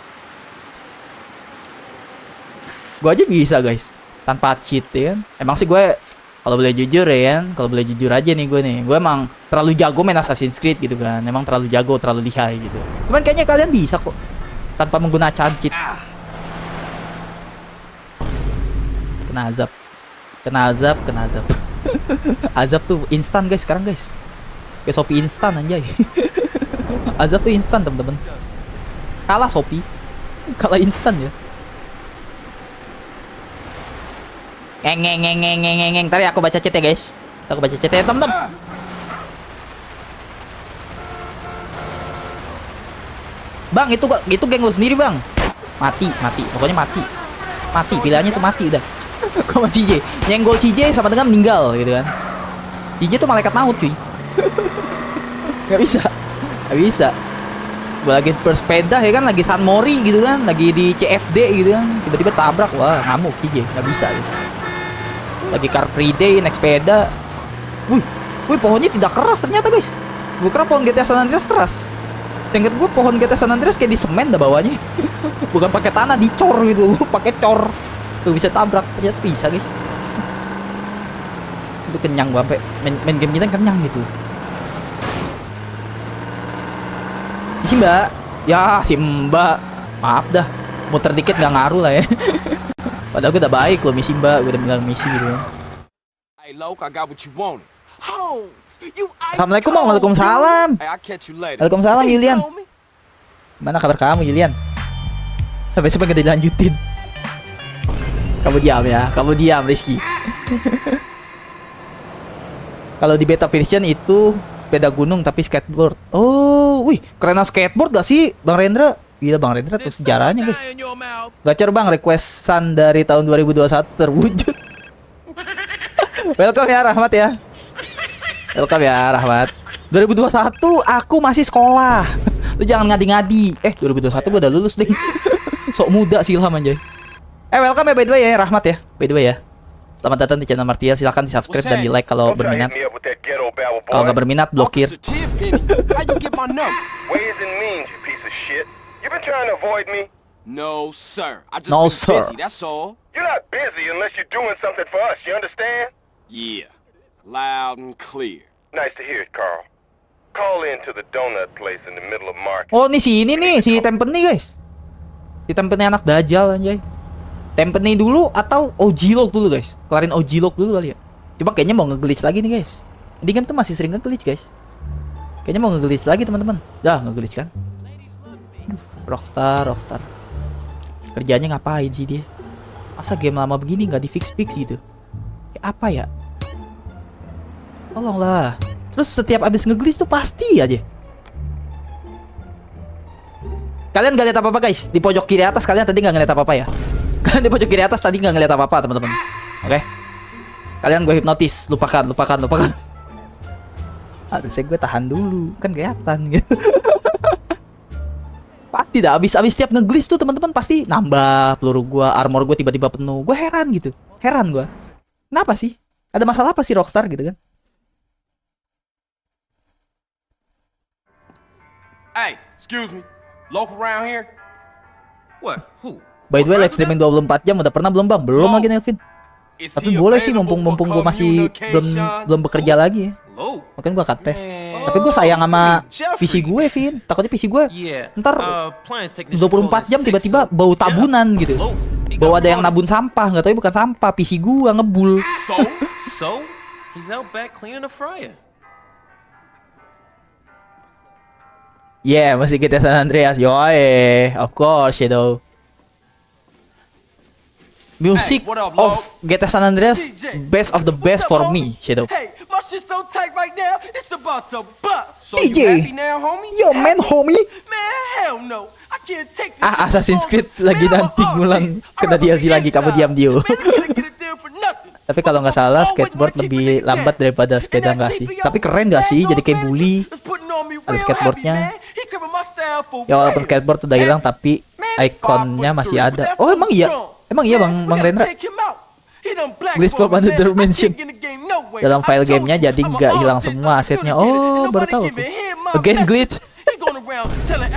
Gua aja bisa guys, tanpa cheat ya kan. Emang sih gue kalau boleh jujur ya kan, kalau boleh jujur aja nih gue emang terlalu jago main Assassin's Creed gitu kan. Emang terlalu jago, terlalu lihai gitu. Cuman kayaknya kalian bisa kok tanpa menggunakan cheat. Kena azab. Azab tuh instan guys sekarang guys. Kayak Shopee instan anjay. Azab tuh instan teman-teman. Kalah Shopee. Kalah instan ya. Ngeng. Ntar ya aku baca chat ya guys. Aku baca chat ya teman-teman. Bang, itu geng lu sendiri, Bang. Mati. Pokoknya mati. Pilihannya tuh mati udah. Kau sama CJ. Nyenggol CJ sama dengan meninggal gitu kan. CJ tuh malaikat maut, cuy. Gak bisa. Gue lagi bersepeda ya kan, lagi San Mori gitu kan, lagi di CFD gitu kan. Tiba-tiba tabrak, wah ngamuk CJ, gak bisa gitu. Lagi Car Free Day, naik sepeda. Wih, pohonnya tidak keras ternyata guys. Gue kira pohon GTA San Andreas keras. Ingat gue pohon GTA San Andreas kayak di semen dah bawahnya. Bukan pakai tanah, dicor gitu, pakai cor. Tuh bisa tabrak, ternyata bisa guys. Itu kenyang gue sampai main game kita kenyang gitu. Si Mbak, ya si Mbak, maaf dah, muter dikit nggak ngaruh lah ya. Padahal gue udah baik loh misi Mbak, gue udah bilang misi gitu kan. Hey, Loke, I got what you wanted. Holmes, you Assalamualaikum, waalaikumsalam. Hey, I'll catch you later. Waalaikumsalam Yulian. Mana kabar kamu Yulian? Sampai gak dilanjutin. Kamu diam Rizky. Kalau di beta version itu sepeda gunung tapi skateboard. Oh, wih, keren skateboard gak sih Bang Rendra? Gila Bang Rendra tuh sejarahnya guys. Gacor Bang, requestan dari tahun 2021 terwujud. Welcome ya Rahmat ya. Welcome ya Rahmat. 2021 aku masih sekolah. Lu jangan ngadi-ngadi. 2021 gue udah lulus deh. Sok muda sih Ilham anjay. Welcome ya by the way ya Rahmat ya. By the way ya. Selamat datang di channel Martial. Silahkan di subscribe dan di like kalau berminat. Kalau nggak berminat blokir. No sir. I just No, been sir. busy, that's all. You're not busy unless you're doing something for us, you understand? Yeah. Loud and clear. Nice to hear it, Carl. Call in to the donut place in the middle of market. Oh nih si ini nih, si Tempeni guys. Si Tempeni anak Dajjal anjay. Tempeni dulu atau Ojilok dulu guys. Kelarin Ojilok dulu kali ya. Cuma kayaknya mau nge-glitch lagi nih guys. Di game tuh masih sering nge-glitch guys. Kayaknya mau nge-glitch lagi teman-teman. Dah nge-glitch kan. Rockstar. Kerjanya ngapain sih dia? Masa game lama begini nggak di fix gitu? Kayak apa ya? Tolonglah. Terus setiap abis nge-glitch tuh pasti aja. Kalian gak lihat apa-apa guys. Di pojok kiri atas kalian tadi nggak ngeliat apa-apa ya. Kalian di pojok kiri atas tadi nggak ngeliat apa-apa teman-teman. Oke. Kalian gue hipnotis, lupakan. Harusnya gue tahan dulu, kan kelihatan gitu. Pasti dah abis tiap nge-glitch tuh teman-teman pasti nambah peluru gue, armor gue tiba-tiba penuh. Gue heran gitu. Heran gue. Kenapa sih? Ada masalah apa sih Rockstar gitu kan? Hey, excuse me. Local around here? What? Who? By the way, live streaming 24 jam udah pernah belum bang? Belum lagi Nelvin. Is Tapi he boleh sih available mumpung for gue masih communication? belum bekerja lagi ya. Hello? Makanya gue akan tes. Man. Tapi gue sayang sama Jeffrey. PC gue, Vin. Takutnya PC gue Yeah. ntar Appliance technician 24 jam tiba-tiba bau tabunan gitu. Hello? Bau ada yang nabun sampah, nggak tahu bukan sampah. PC gue ngebul. So, he's out back cleaning the fryer. Yeah, masih kita San Andreas. Yoi, of course, Shadow. Music Hey, what up, of Log? GTA San Andreas, DJ, best of the what's best up, for homie? me, Shadow. Hey, my shit's so tight right now, it's about to bust. So you DJ. happy now, homie? Yo man, homie. Man, hell no. I can't take this shit Assassin's no Creed longer. lagi Man, I'm nanti a ngulang artist. kena I'm DLC lagi, kamu inside. diam Dio. Man, I can't get a deal for nothing. Tapi kalau nggak salah skateboard lebih lambat daripada sepeda nggak sih? Tapi keren nggak sih? Jadi kayak bully. Ada skateboardnya. Ya walaupun skateboard udah hilang tapi ikonnya masih ada. Oh emang iya? Emang iya Bang Rendra? Glitch from another dimension. Dalam file gamenya jadi nggak hilang semua asetnya. Oh baru tahu aku. Again glitch.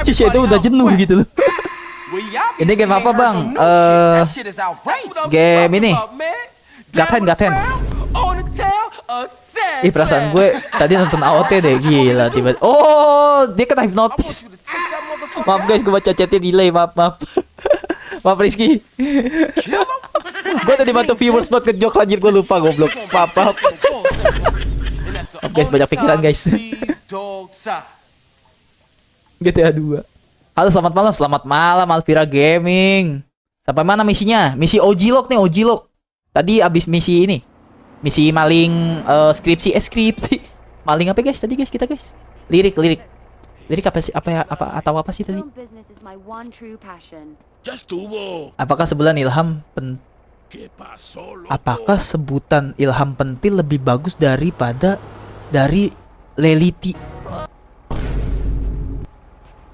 Si Shadow udah jenuh gitu loh. Ini game apa bang? Game ini. Gaten. Ih perasaan gue tadi nonton AOT deh, gila tiba. Oh dia kena hipnotis. Maaf guys, gue baca chatnya delay, maaf. Maaf Rizky. Gue tadi bantu viewers buat ngejok anjir, gue lupa goblok. Maaf. Maaf guys, banyak pikiran guys. GTA 2. Halo selamat malam Alvira Gaming. Sampai mana misinya? Misi OG Lock nih, OG Lock. Tadi abis misi ini. Misi maling skripsi. Maling apa guys tadi guys kita guys? Lirik apa sih apa sih tadi? Film business is my one true passion. Apakah sebutan Ilham Pentil lebih bagus daripada dari Leliti?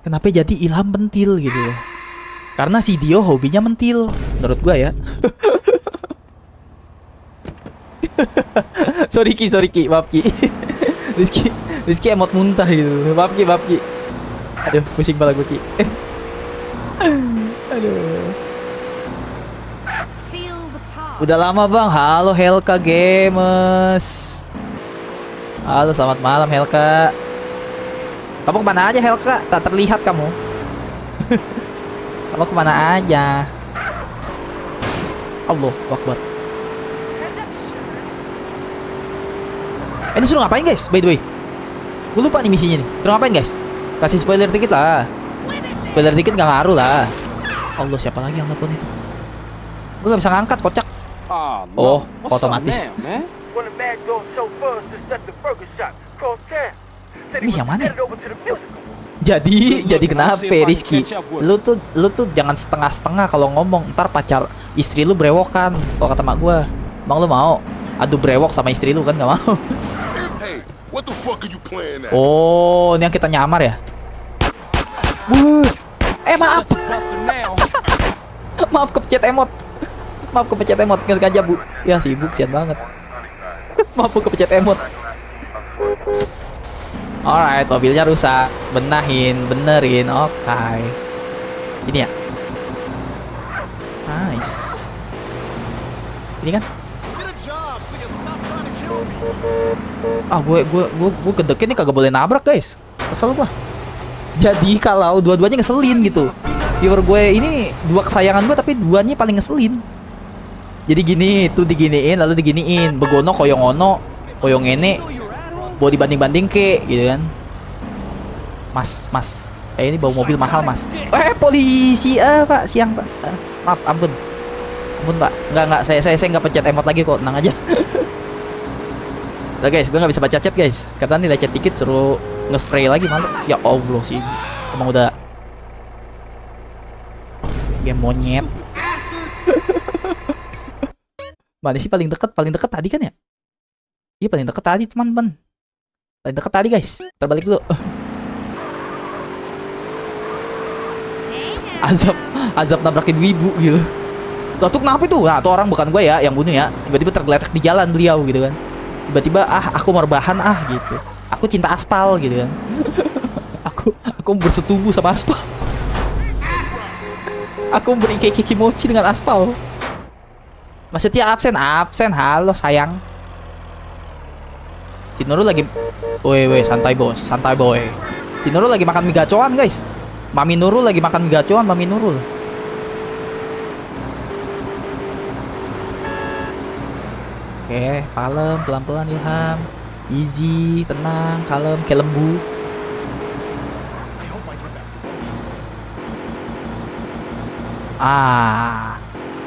Kenapa jadi Ilham Pentil gitu? Karena si Dio hobinya mentil, menurut gua ya. sorry Ki, maaf Ki. Rizky emot muntah gitu. Maaf Ki. Aduh, pusing kepala gue Ki. Aduh. Feel the power. Udah lama bang. Halo Helka Gamers. Halo selamat malam Helka. Kamu kemana aja Helka? Tak terlihat kamu. Kamu kemana aja? Allah Akbar. Ini suruh ngapain guys? By the way, gue lupa nih misinya nih. Suruh ngapain guys? Kasih spoiler dikit lah. Spoiler dikit nggak ngaruh lah. Allah siapa lagi yang nelfon itu? Gue nggak bisa ngangkat kocak. Oh, otomatis. Ini yang mana? Jadi kenapa Rizky? Lu tuh jangan setengah-setengah kalau ngomong. Ntar pacar istri lu brewokan. Kalau kata mak gue, bang lu mau adu brewok sama istri lu kan nggak mau? Oh, ini yang kita nyamar ya? Maaf. Maaf kepencet emot. Nggak sengaja bu. Ya sibuk sian banget. Maaf kepencet emot. Alright, mobilnya rusak. Benerin. Oke. Ini ya. Nice. Ini kan? Gue gedeknya nih kagak boleh nabrak guys. Kesel gua. Jadi kalau dua-duanya ngeselin gitu. Viewer gue ini dua kesayangan gue tapi duanya paling ngeselin. Jadi gini, tuh diginiin lalu diginiin, begono koyong ono, koyong ngene. Bawa dibanding-banding ke gitu kan. Mas. Kayak ini bawa mobil mahal, Mas. Polisi. Pak, siang, Pak. Maaf, ampun, Pak. Enggak, saya enggak pencet emot lagi kok, tenang aja. Udah guys, gue nggak bisa baca chat guys. Kata nilai chat dikit suruh nge-spray lagi malu. Ya Allah sih. Emang udah game monyet. Mana sih paling dekat? Paling dekat tadi kan ya? Iya paling dekat tadi teman-teman. Paling dekat tadi guys. Terbalik dulu. Azab nabrakin wibu gitu. Lah tuh kenapa itu? Nah tuh orang bukan gue ya yang bunuh ya. Tiba-tiba tergeletak di jalan beliau gitu kan. Tiba-tiba aku mau rebahan gitu. Aku cinta aspal gitu kan. aku bersetubuh sama aspal. Aku beri keki mochi dengan aspal. Maksudnya absen. Halo sayang. Si Nurul lagi, woi santai bos, santai boy. Si Nurul lagi makan mie gacoan guys. Mami Nurul lagi makan mie gacoan, Mami Nurul. Oke, kalem, pelan-pelan Ilham. Easy, tenang, kalem, kayak lembu.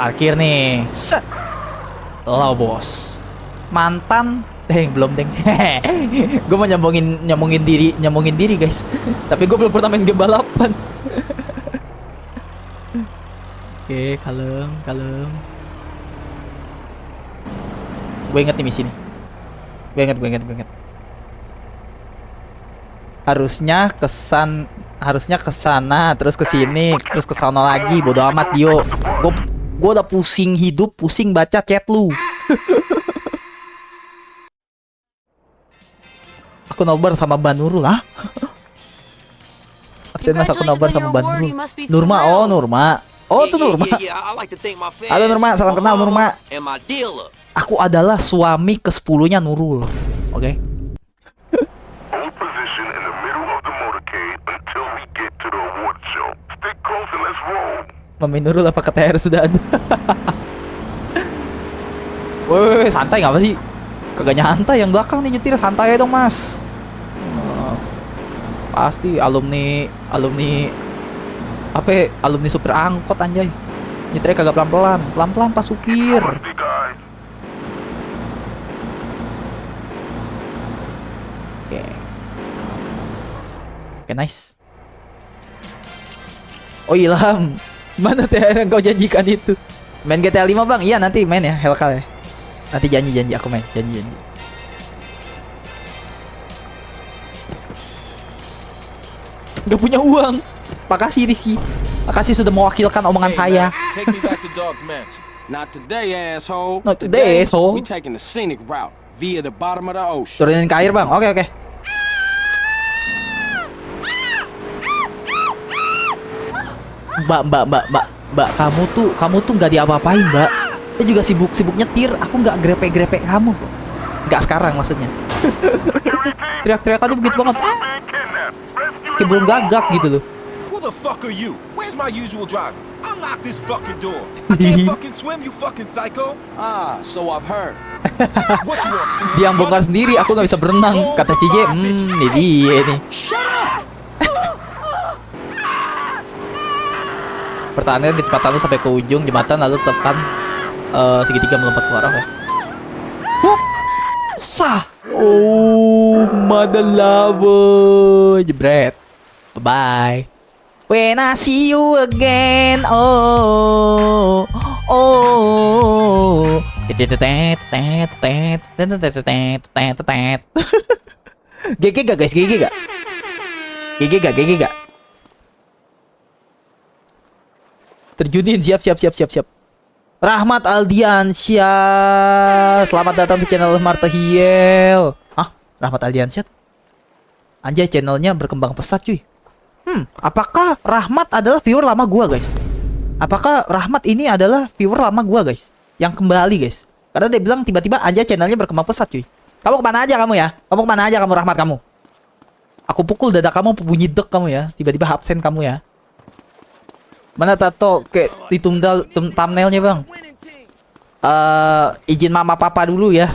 Parkir nih. Set. Lo bos. Mantan belum deng. Gue mau nyambungin diri guys. Tapi gue belum pernah main game balapan. Oke, kalem. Gue inget nih misi nih. Gue inget. Harusnya kesana, terus kesini, terus kesana lagi. Bodo amat Dio. Gue udah pusing hidup, pusing baca chat lu. Aku nobar sama Ban Nurul lah. Absennya aku nobar sama Ban Nurul. Nurma. Oh tuh Nurma. Halo Nurma, salam kenal Nurma. Aku adalah suami ke-10-nya Nurul. Oke. Mami Nurul apa KTR sudah ada? Woi, santai nggak apa sih? Kagak nyantai yang belakang nih nyetir, santai dong mas. Pasti alumni alumni supir angkot anjay. Nyetirnya kagak pelan-pelan pas supir. Oke, nice. Oh Ilham, mana THR yang kau janjikan itu? Main GTA 5 bang? Iya nanti main ya, Hellcal ya. Nanti janji aku main, janji. Gak punya uang. Makasih Rizky. Makasih sudah mewakilkan omongan saya. Take me back to Dog's Mansion. Not today, asshole. Not today, asshole. We taking the scenic route via the bottom of the ocean. Turunin ke air bang. Oke. Mbak, kamu tuh nggak diapa-apain, Mbak. Saya juga sibuk nyetir. Aku nggak grepe kamu. Nggak sekarang maksudnya. Teriak-teriakannya begitu banget. Kayak belum gagap gitu loh. Who the fuck are you? Where's my usual driver? Unlock this fucking door. I can't fucking swim, you fucking psycho. So I've heard. What you want? Dia yang bongkar sendiri, aku nggak bisa berenang. Kata Cije, ini dia nih. Pertahankan kecepatan lu sampai ke ujung jembatan lalu tekan segitiga melompat keluar. Oke. Sah. Oh, mother lover. Jebret. Bye. When I see you again. Oh. GG gak guys? GG gak? Terjunin, siap. Rahmat Aldiansyah, selamat datang di channel Marta Hiel. Rahmat Aldiansyah tuh. Anjay, channelnya berkembang pesat cuy. Apakah Rahmat adalah viewer lama gua guys? Apakah Rahmat ini adalah viewer lama gua guys? Yang kembali guys. Karena dia bilang tiba-tiba aja channelnya berkembang pesat cuy. Kamu kemana aja kamu ya? Kamu kemana aja kamu Rahmat kamu? Aku pukul dada kamu, bunyi dek kamu ya. Tiba-tiba absen kamu ya. Mana tato kayak di thumbnailnya bang? Izin mama papa dulu ya.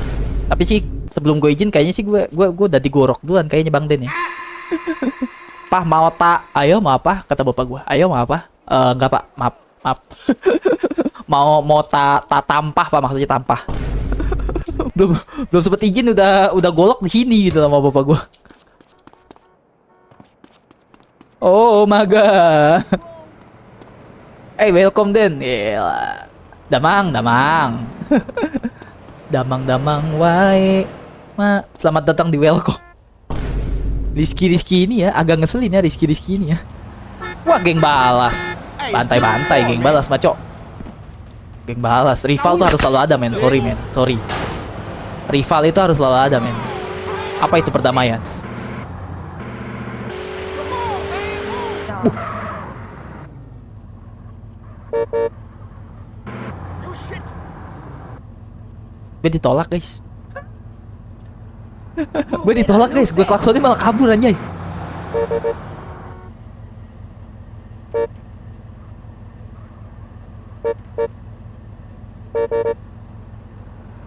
Tapi sih sebelum gue izin kayaknya sih gue udah digorok duluan kayaknya Bang Den ya. Pah mau tak? Ayo mau apa? Kata bapak gue. Ayo mau apa? Enggak pak, maaf. mau tampah pak, maksudnya tampah. belum sempet izin udah golok di sini gitu sama bapak gue. Oh my god. Welcome Den. Damang. Damang-damang wae. Selamat datang di welcome. Rizky ini ya, agak ngeselin ya Rizky ini ya. Wah, geng balas. Bantai-bantai geng balas, maco. Geng balas. Rival tuh harus selalu ada, men. Sorry, men. Sorry. Rival itu harus selalu ada, men. Apa itu perdamaian? Gue ditolak, guys. Gue ditolak, guys. Gue klaksonnya malah kabur, anjay.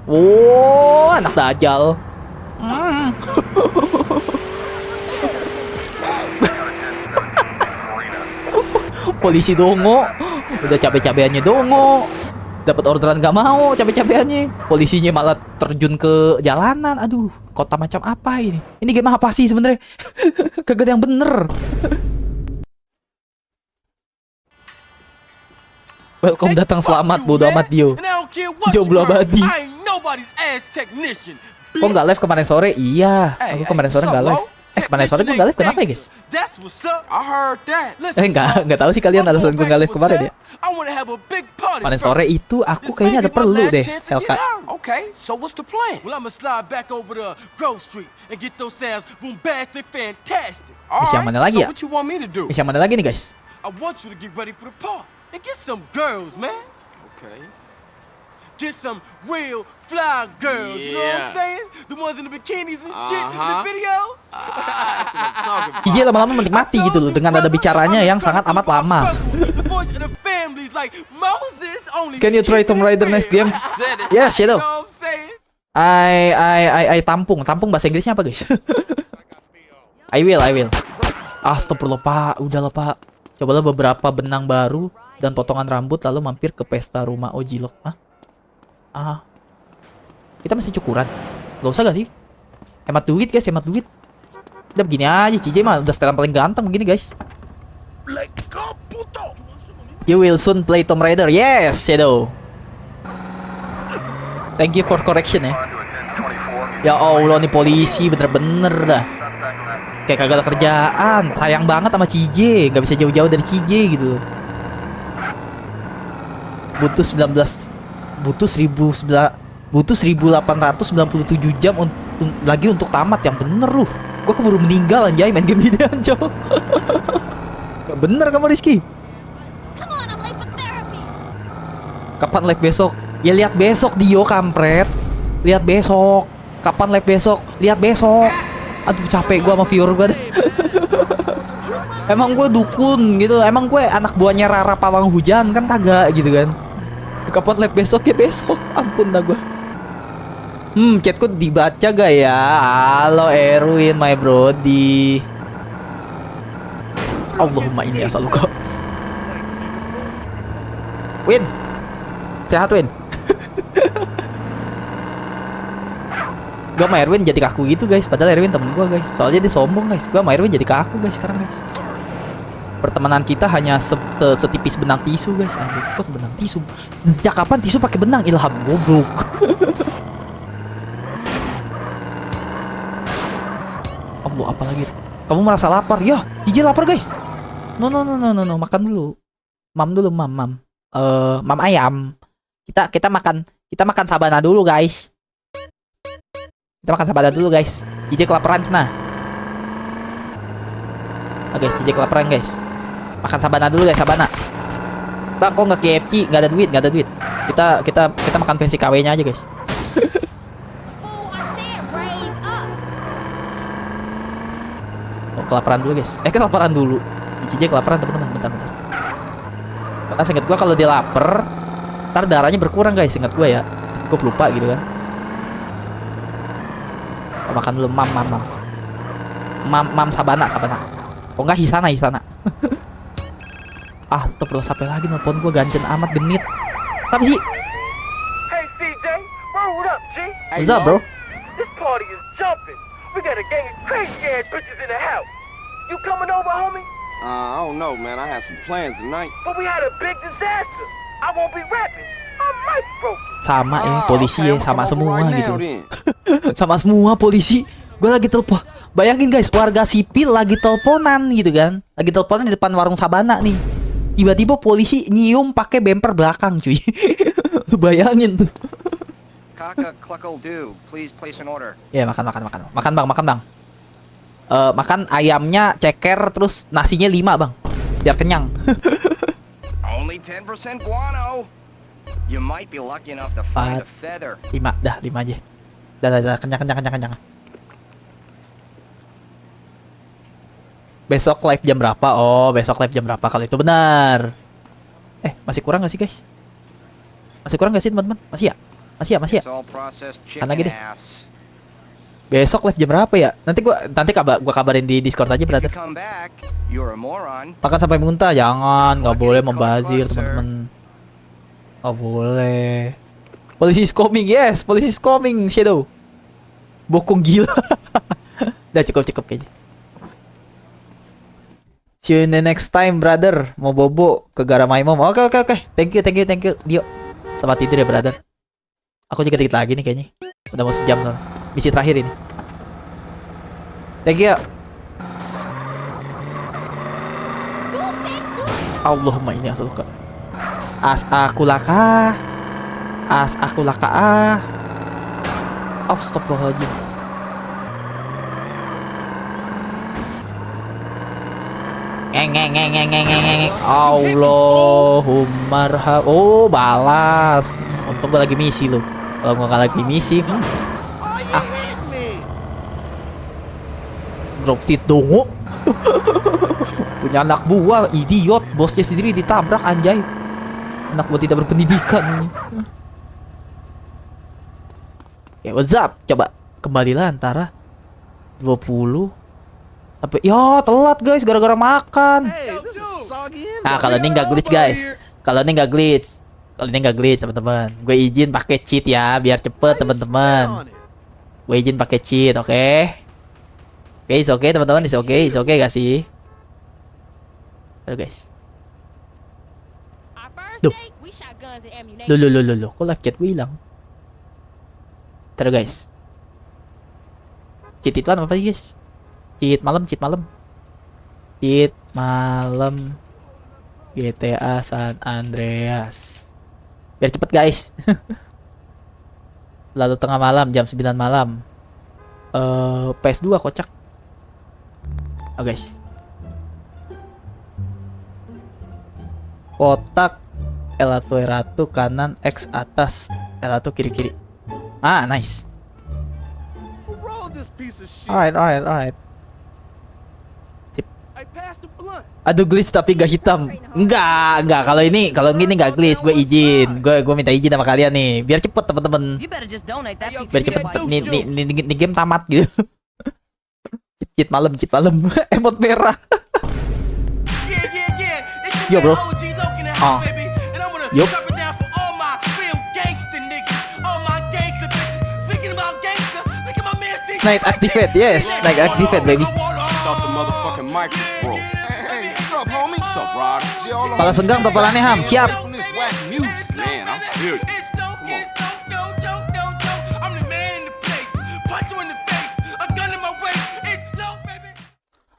Oh, anak dajal. Polisi dongo. Udah capek-capekannya dongo. Dapat orderan gak mau, capek-capekannya. Polisinya malah terjun ke jalanan. Aduh, kota macam apa ini? Ini game apa sih sebenarnya? Kagak ada yang bener. Welcome, datang, selamat, bodo amat Dio. Jomblo abadi. Kok nggak live kemarin sore? Iya, aku kemarin sore nggak live. Kemarin sore gue nggak live, kenapa ya guys? Nggak tahu sih kalian alasan gue nggak live kemarin ya. Kemarin sore itu aku kayaknya ada perlu deh, LK. Okay, so what's the plan? Well, I'ma slide back over to Grove Street and get those sounds bombastic, fantastic. Misi yang mana lagi ya? What you want me to do? Misi yang mana lagi nih guys? I want you to get ready for the party and get some girls, man. Okay. Get some real fly girls, you know what I'm saying? The ones in the bikinis and shit in the videos. That's what I'm talking about. Iya, lama-lama menikmati gitu loh dengan ada bicaranya yang sangat amat lama. The voice of the families like Moses only. Can you try Tomb Raider next game? Yes, Shadow. I tampung bahasa Inggrisnya apa guys? I will. Astagfirullah Pak, udah lah Pak. Cobalah beberapa benang baru dan potongan rambut lalu mampir ke pesta rumah Ojilok. Kita masih cukuran. Gak usah gak sih? Hemat duit guys, hemat duit. Udah begini aja, CJ mah udah setelan paling ganteng begini guys. You will soon play Tomb Raider. Yes, Shadow. Thank you for correction ya. Ya Allah, nih polisi bener-bener dah. Kayak kagak ada kerjaan. Sayang banget sama CJ, gak bisa jauh-jauh dari CJ gitu. Butuh 1897 jam lagi untuk tamat. Yang bener lu. Gua keburu meninggal anjay main game ini anjay. Bener kamu Rizky. Kapan live besok? Ya lihat besok Dio kampret. Lihat besok. Kapan live besok? Lihat besok. Aduh capek gua sama viewer gua deh. Emang gue dukun gitu. Emang gue anak buahnya Rara Pawang Hujan kan kagak gitu kan. Kapan live besok ya besok. Ampun dah gue. Chatku dibaca gak ya? Halo Erwin my brody. Allahumma inni as'aluka. Win. Sehat Win. Gue sama Erwin jadi kaku gitu guys. Padahal Erwin temen gue guys. Soalnya dia sombong guys. Gue sama Erwin jadi kaku guys sekarang guys. Pertemanan kita hanya setipis benang tisu guys. Anjir, kok benang tisu? Sejak kapan tisu pakai benang? Ilham goblok. Allah, apa lagi? Kamu merasa lapar? Ya, Hiji lapar guys. No, makan dulu. Mam dulu, mam. Mam ayam. Kita makan sabana dulu guys. Kita makan sabana dulu guys. Hiji kelaparan sana. Guys, Hiji kelaparan guys. Makan sabana dulu guys, sabana. Bang, kok nggak KFC? Nggak ada duit. Kita makan versi KW-nya aja guys. Oh, kelaparan dulu guys. Kelaparan dulu. CJ kelaparan teman-teman. Bentar. Karena seingat gua kalau dia lapar, ntar darahnya berkurang guys. Ingat gua ya. Gua lupa gitu kan. Oh, makan dulu mam. Mam sabana. Oh enggak, Hisana. Astagfirullah, sampai lagi nelpon gua ganjen amat genit. Siapa sih? Hey CJ, what up, G? What's up, bro? This party is jumping. We got a gang of crazy ass bitches in the house. You coming over, homie? I don't know, man. I had some plans tonight. But we had a big disaster. I won't be rapping. mic broke. Sama ya, Ah, polisi okay, ya, I'm sama come semua over right gitu. now then. Sama semua polisi. Gue lagi telepon. Bayangin guys, warga sipil lagi teleponan gitu kan. Lagi teleponan di depan warung Sabana nih. Tiba-tiba polisi nyium pakai bemper belakang, cuy. Lu bayangin tuh. Kaka Cluck'll do. Please place an order. Ya, makan bang. Makan ayamnya ceker, terus nasinya 5 bang, biar kenyang. Only 10% guano. You might be lucky enough to find a feather. 5 aja. Dah, kenyang. Besok live jam berapa? Oh, besok live jam berapa kalau itu benar? Masih kurang gak sih guys? Masih kurang gak sih teman-teman? Masih ya? It's all processed Karena chicken gini. ass. Besok live jam berapa ya? Nanti gua kabarin di Discord aja, If you brother. come back, you're a moron. Makan sampai muntah, jangan, nggak boleh membazir teman-teman. Nggak boleh. Polisi is coming, yes, polisi is coming, Shadow. Bokong gila. Udah cukup kayaknya. See you in the next time, brother. Mau bobo ke Garamaimom. Oke. Thank you, Dio. Selamat tidur ya, brother. Aku juga dikit lagi nih kayaknya. Udah mau sejam soalnya. Misi terakhir ini. Thank you. Allahumma ini asaluka. As-akulaka. Astagfirullahaladzim. Ngeng. Allahumma arham. Oh, balas. Untung gue lagi misi lu. Kalau gue nggak lagi misi, dropship dongo. Punya anak buah, idiot. Bosnya sendiri ditabrak, anjay. Anak buah tidak berpendidikan. Ya, what's up? Coba kembalilah antara 20 sampai ya telat guys gara-gara makan. Nah, kalau ini nggak glitch guys. Kalau ini nggak glitch teman-teman. Gue izin pakai cheat ya biar cepet teman-teman. Gue izin pakai cheat, oke? Oke, teman-teman, it's okay gak sih? Aduh guys. Duh. Loh, kok live chat gue hilang? Terus guys. Cheat itu apa sih guys? Cheat malam. GTA San Andreas. Biar cepet guys. Selalu tengah malam, jam 9 malam. PS2 kocak. Oh guys. Kotak L1 kanan, X atas, L1 kiri. Ah, nice. Alright. Sip. Aduh, glitch tapi gak hitam. Enggak. Kalau gini nggak glitch, gue izin. Gue minta izin sama kalian nih, biar cepet teman-teman. Biar cepet nih game tamat gitu. Cheat malam. Emot merah. Yo bro. Yup. Night activate, yes. Night activate, baby. Thought the motherfucking mic was broke. Hey, what's up, homie? What's up, Rod? Pala senggang topalannya Ham, siap. Man, I feel you.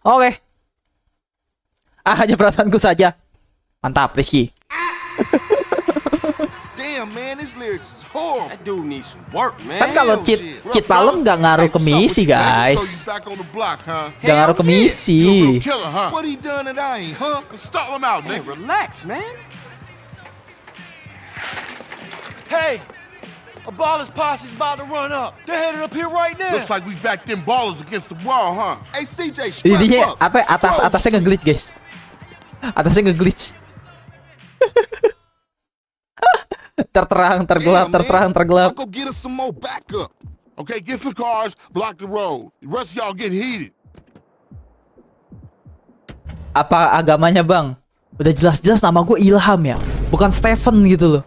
Oke. Hanya perasaanku saja. Mantap, Rizky. Damn, man, this lyrics is horrible. That dude needs some work, man. Kan kalau cheat malam nggak ngaruh ke misi, guys. Nggak ngaruh ke misi. What he done that I ain't, huh? Stall him out, Man, nigga. relax, man. Hey, a baller's posse's about to run up. They're headed up here right now. Looks like we backed them ballers against the wall, huh? Hey, CJ, strap Jadinya up. apa? Atasnya nge-glitch, guys. Atasnya nge-glitch. Terterang, tergelap. I'll go get us some more backup. Okay, get some cars, block the road. The rest of y'all get heated. Apa agamanya, Bang? Udah jelas-jelas nama gue Ilham ya, bukan Stephen gitu loh.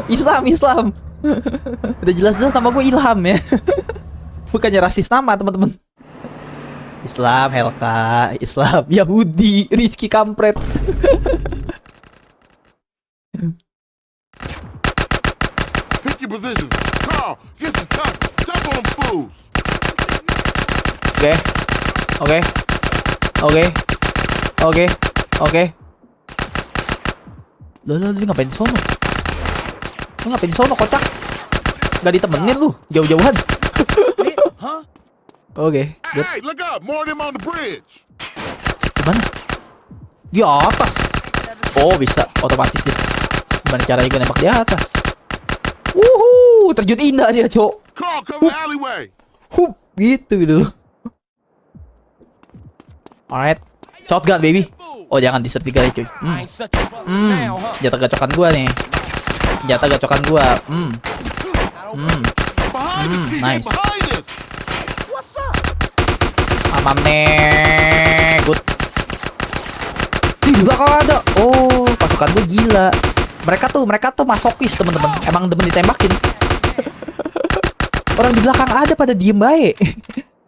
Islam. Udah jelas-jelas nama gue Ilham ya. Bukannya rasis nama, teman-teman. Islam, Helka, Islam, Yahudi, Rizky kampret. position. Carl, get the top. Jump on them fools. Oke. Lu ngapain di sono? Lu ngapain di sono, kocak? Gak ditemenin lu, jauh-jauhan. Oke, good. Hey, look up. More of them on the bridge. Gimana? Di atas. Oh, bisa otomatis dia. Gimana caranya gue nembak di atas? Terjun indah dia, Cok. Carl, cover the alleyway. Gitu. Alright, shotgun baby. Oh, jangan di serigala cuy. Senjata gacokan gua nih. Nice. Aman nih, good. Di belakang ada. Oh, pasukan gue gila. Mereka tuh masokis, teman-teman. Emang demen ditembakin. Orang di belakang ada pada diem baik.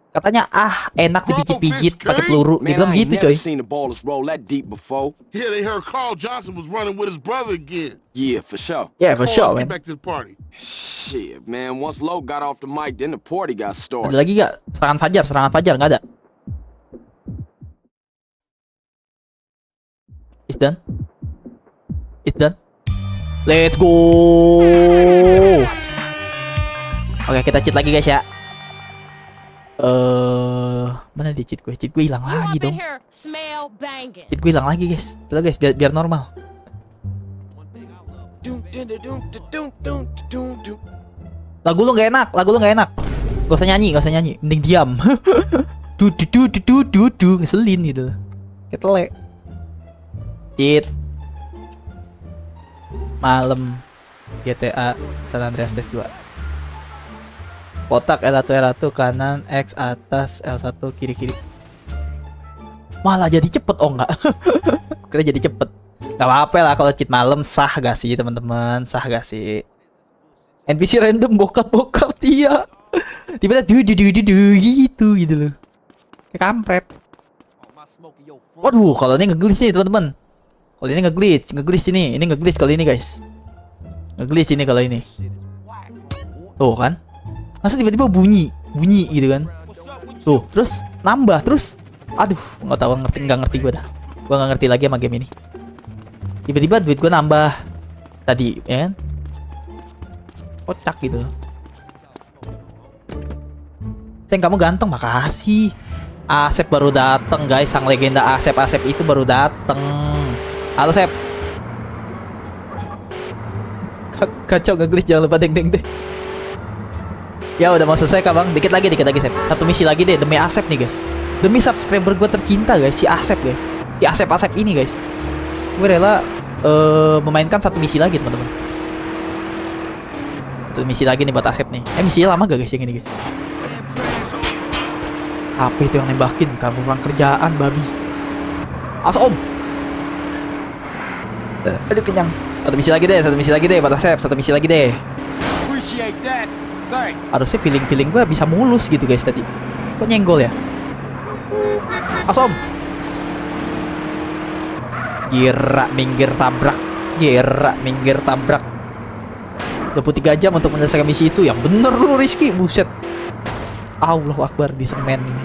Katanya enak dipijit-pijit pakai peluru. Dia bilang gitu, coy. Yeah, they heard Carl Johnson was running with his brother again. Yeah, for sure. Yeah, for sure, man. Back to the party. Shit, man. Once Lo got off the mic, then the party got started. Ada lagi gak? Serangan fajar nggak ada. It's done. Let's go. Oke, kita cheat lagi guys ya. Mana dia cheat gue? Cheat gue hilang lagi dong. Cheat gue hilang lagi guys. Coba guys, biar normal. Lagu lu nggak enak. Gak usah nyanyi, mending diam. Ngeselin gitu. Ketele. Cheat. Malam GTA San Andreas PS2. Kotak L1 kanan, X atas, L1 kiri. Malah jadi cepet, oh enggak. Kira jadi cepet. Gak apa-apa lah kalau cheat malam, sah gak sih teman-teman? Sah gak sih? NPC random bokap dia. Tiba-tiba gitu loh. Kayak kampret. Waduh, kalau ini ngeglitch nih teman-teman. Kalau ini ngeglitch ini. Ini ngeglitch kali ini guys. Ngeglitch ini kalau ini. Tuh kan? Masa tiba-tiba bunyi gitu kan? Tuh, terus nambah, terus aduh, nggak ngerti gue dah. Gue nggak ngerti lagi sama game ini. Tiba-tiba duit gue nambah tadi, ya kan? Kocak gitu. Sayang, kamu ganteng, makasih. Asep baru dateng guys, sang legenda Asep itu baru dateng. Halo Sep. Kacau nge-glitch, jangan lupa deng. Ya udah mau selesai kah bang? Dikit lagi Sep. Satu misi lagi deh demi Asep nih guys. Demi subscriber gue tercinta guys, si Asep guys. Si Asep ini guys. Gue rela memainkan satu misi lagi teman-teman. Satu misi lagi nih buat Asep nih. Misinya lama gak guys yang ini guys? Apa itu yang nembakin? Kamu kurang kerjaan babi. Om. Aduh kenyang. Satu misi lagi deh buat Asep. Satu misi lagi deh. Appreciate that. Harusnya feeling gue bisa mulus gitu guys tadi. Kok nyenggol ya? Om. Gerak minggir tabrak. 23 jam untuk menyelesaikan misi itu. Yang bener lu Rizky, buset. Allahu Akbar, di semen ini.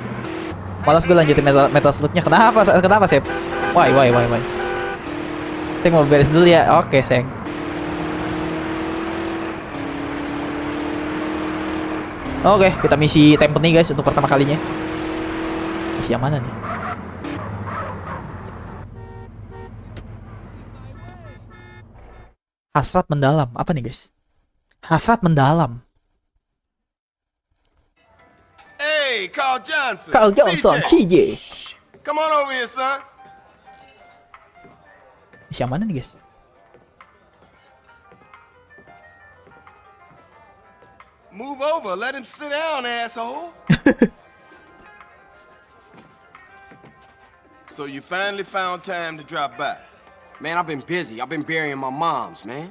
Malas gue lanjutin metal slug-nya. Kenapa Sep? Why? Saya mau beres dulu ya. Oke, Seng. Oke, kita misi tempat nih guys untuk pertama kalinya. Misi yang mana nih? Hasrat mendalam. Apa nih guys? Hasrat mendalam. Hey, Carl Johnson. CJ. Come on over here, son. Misi yang mana nih guys? Move over, let him sit down, asshole. So you finally found time to drop by. Man, I've been busy. I've been burying my moms, man.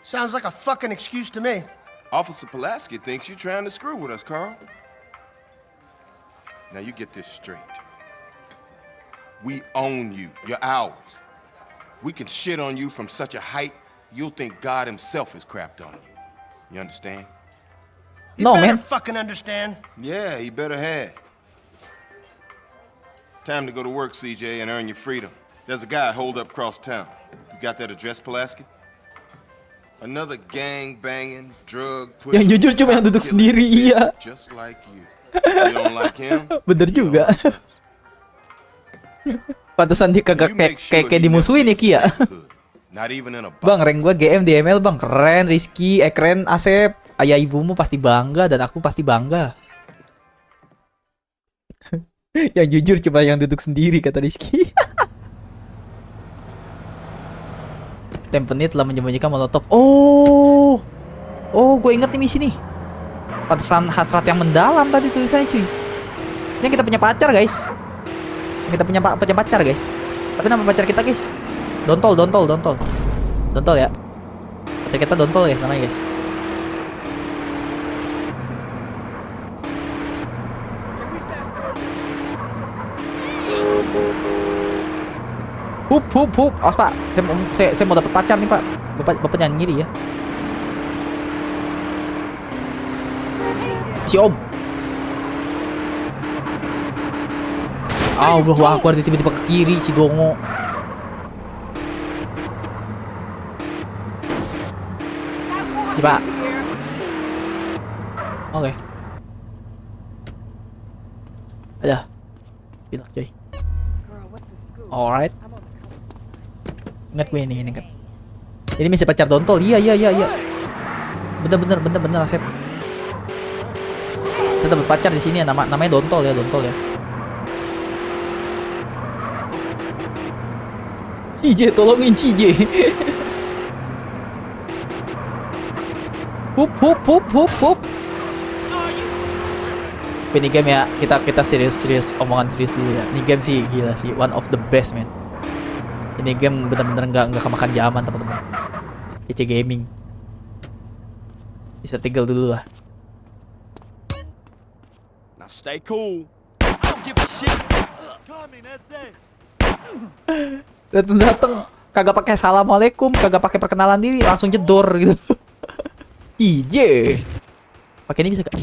Sounds like a fucking excuse to me. Officer Pulaski thinks you're trying to screw with us, Carl. Now you get this straight. We own you. You're ours. We can shit on you from such a height, you'll think God himself has crapped on you. You understand? No, man. Fucking understand. Yeah, he better have. Time to go to work, CJ, and earn your freedom. There's a guy holed up across town. You got that address, Pulaski? Another gang banging, drug pushing. Yang jujur cuma yang duduk sendiri, iya. Just like you. You don't like him? Bener juga. Pantesan dia kagak kayak dimusuhin ya Ki ya. Not even in a Bang, rank gua GM di ML bang, keren Rizky, keren Asep. Ayah ibumu pasti bangga dan aku pasti bangga. Yang jujur cuma yang duduk sendiri kata Rizky. Tempenit telah menyembunyikan molotov. Oh, gue inget nih misi nih. Pantesan hasrat yang mendalam tadi tulisannya cuy. Ini kita punya pacar guys. Kita punya pacar guys. Tapi nama pacar kita guys Dontol ya. Pacar kita Dontol guys namanya guys. Hup. Awas pak, saya mau dapat pacar nih pak. Bapak jangan ngiri ya. Si om. Allahu Akbar, tiba-tiba ke kiri si Gongo. Coba. Oke. Aja. Pilih coy. Alright. Ingat gue ini kan. Ini misi pacar Dontol. Iya. Bener Asep. Kita dapat pacar di sini ya, namanya Dontol ya. CJ, tolongin CJ. Hup. Ini game ya, kita serius omongan serius dulu ya. Ini game sih gila sih, one of the best man. Ini game bener-bener nggak kemakan zaman teman-teman. PC Gaming. Bisa tinggal dulu lah. Now stay cool. Don't give a shit. Dateng kagak pakai assalamualaikum, kagak pakai perkenalan diri, langsung jedor gitu. IJ. Pakai ini bisa gak?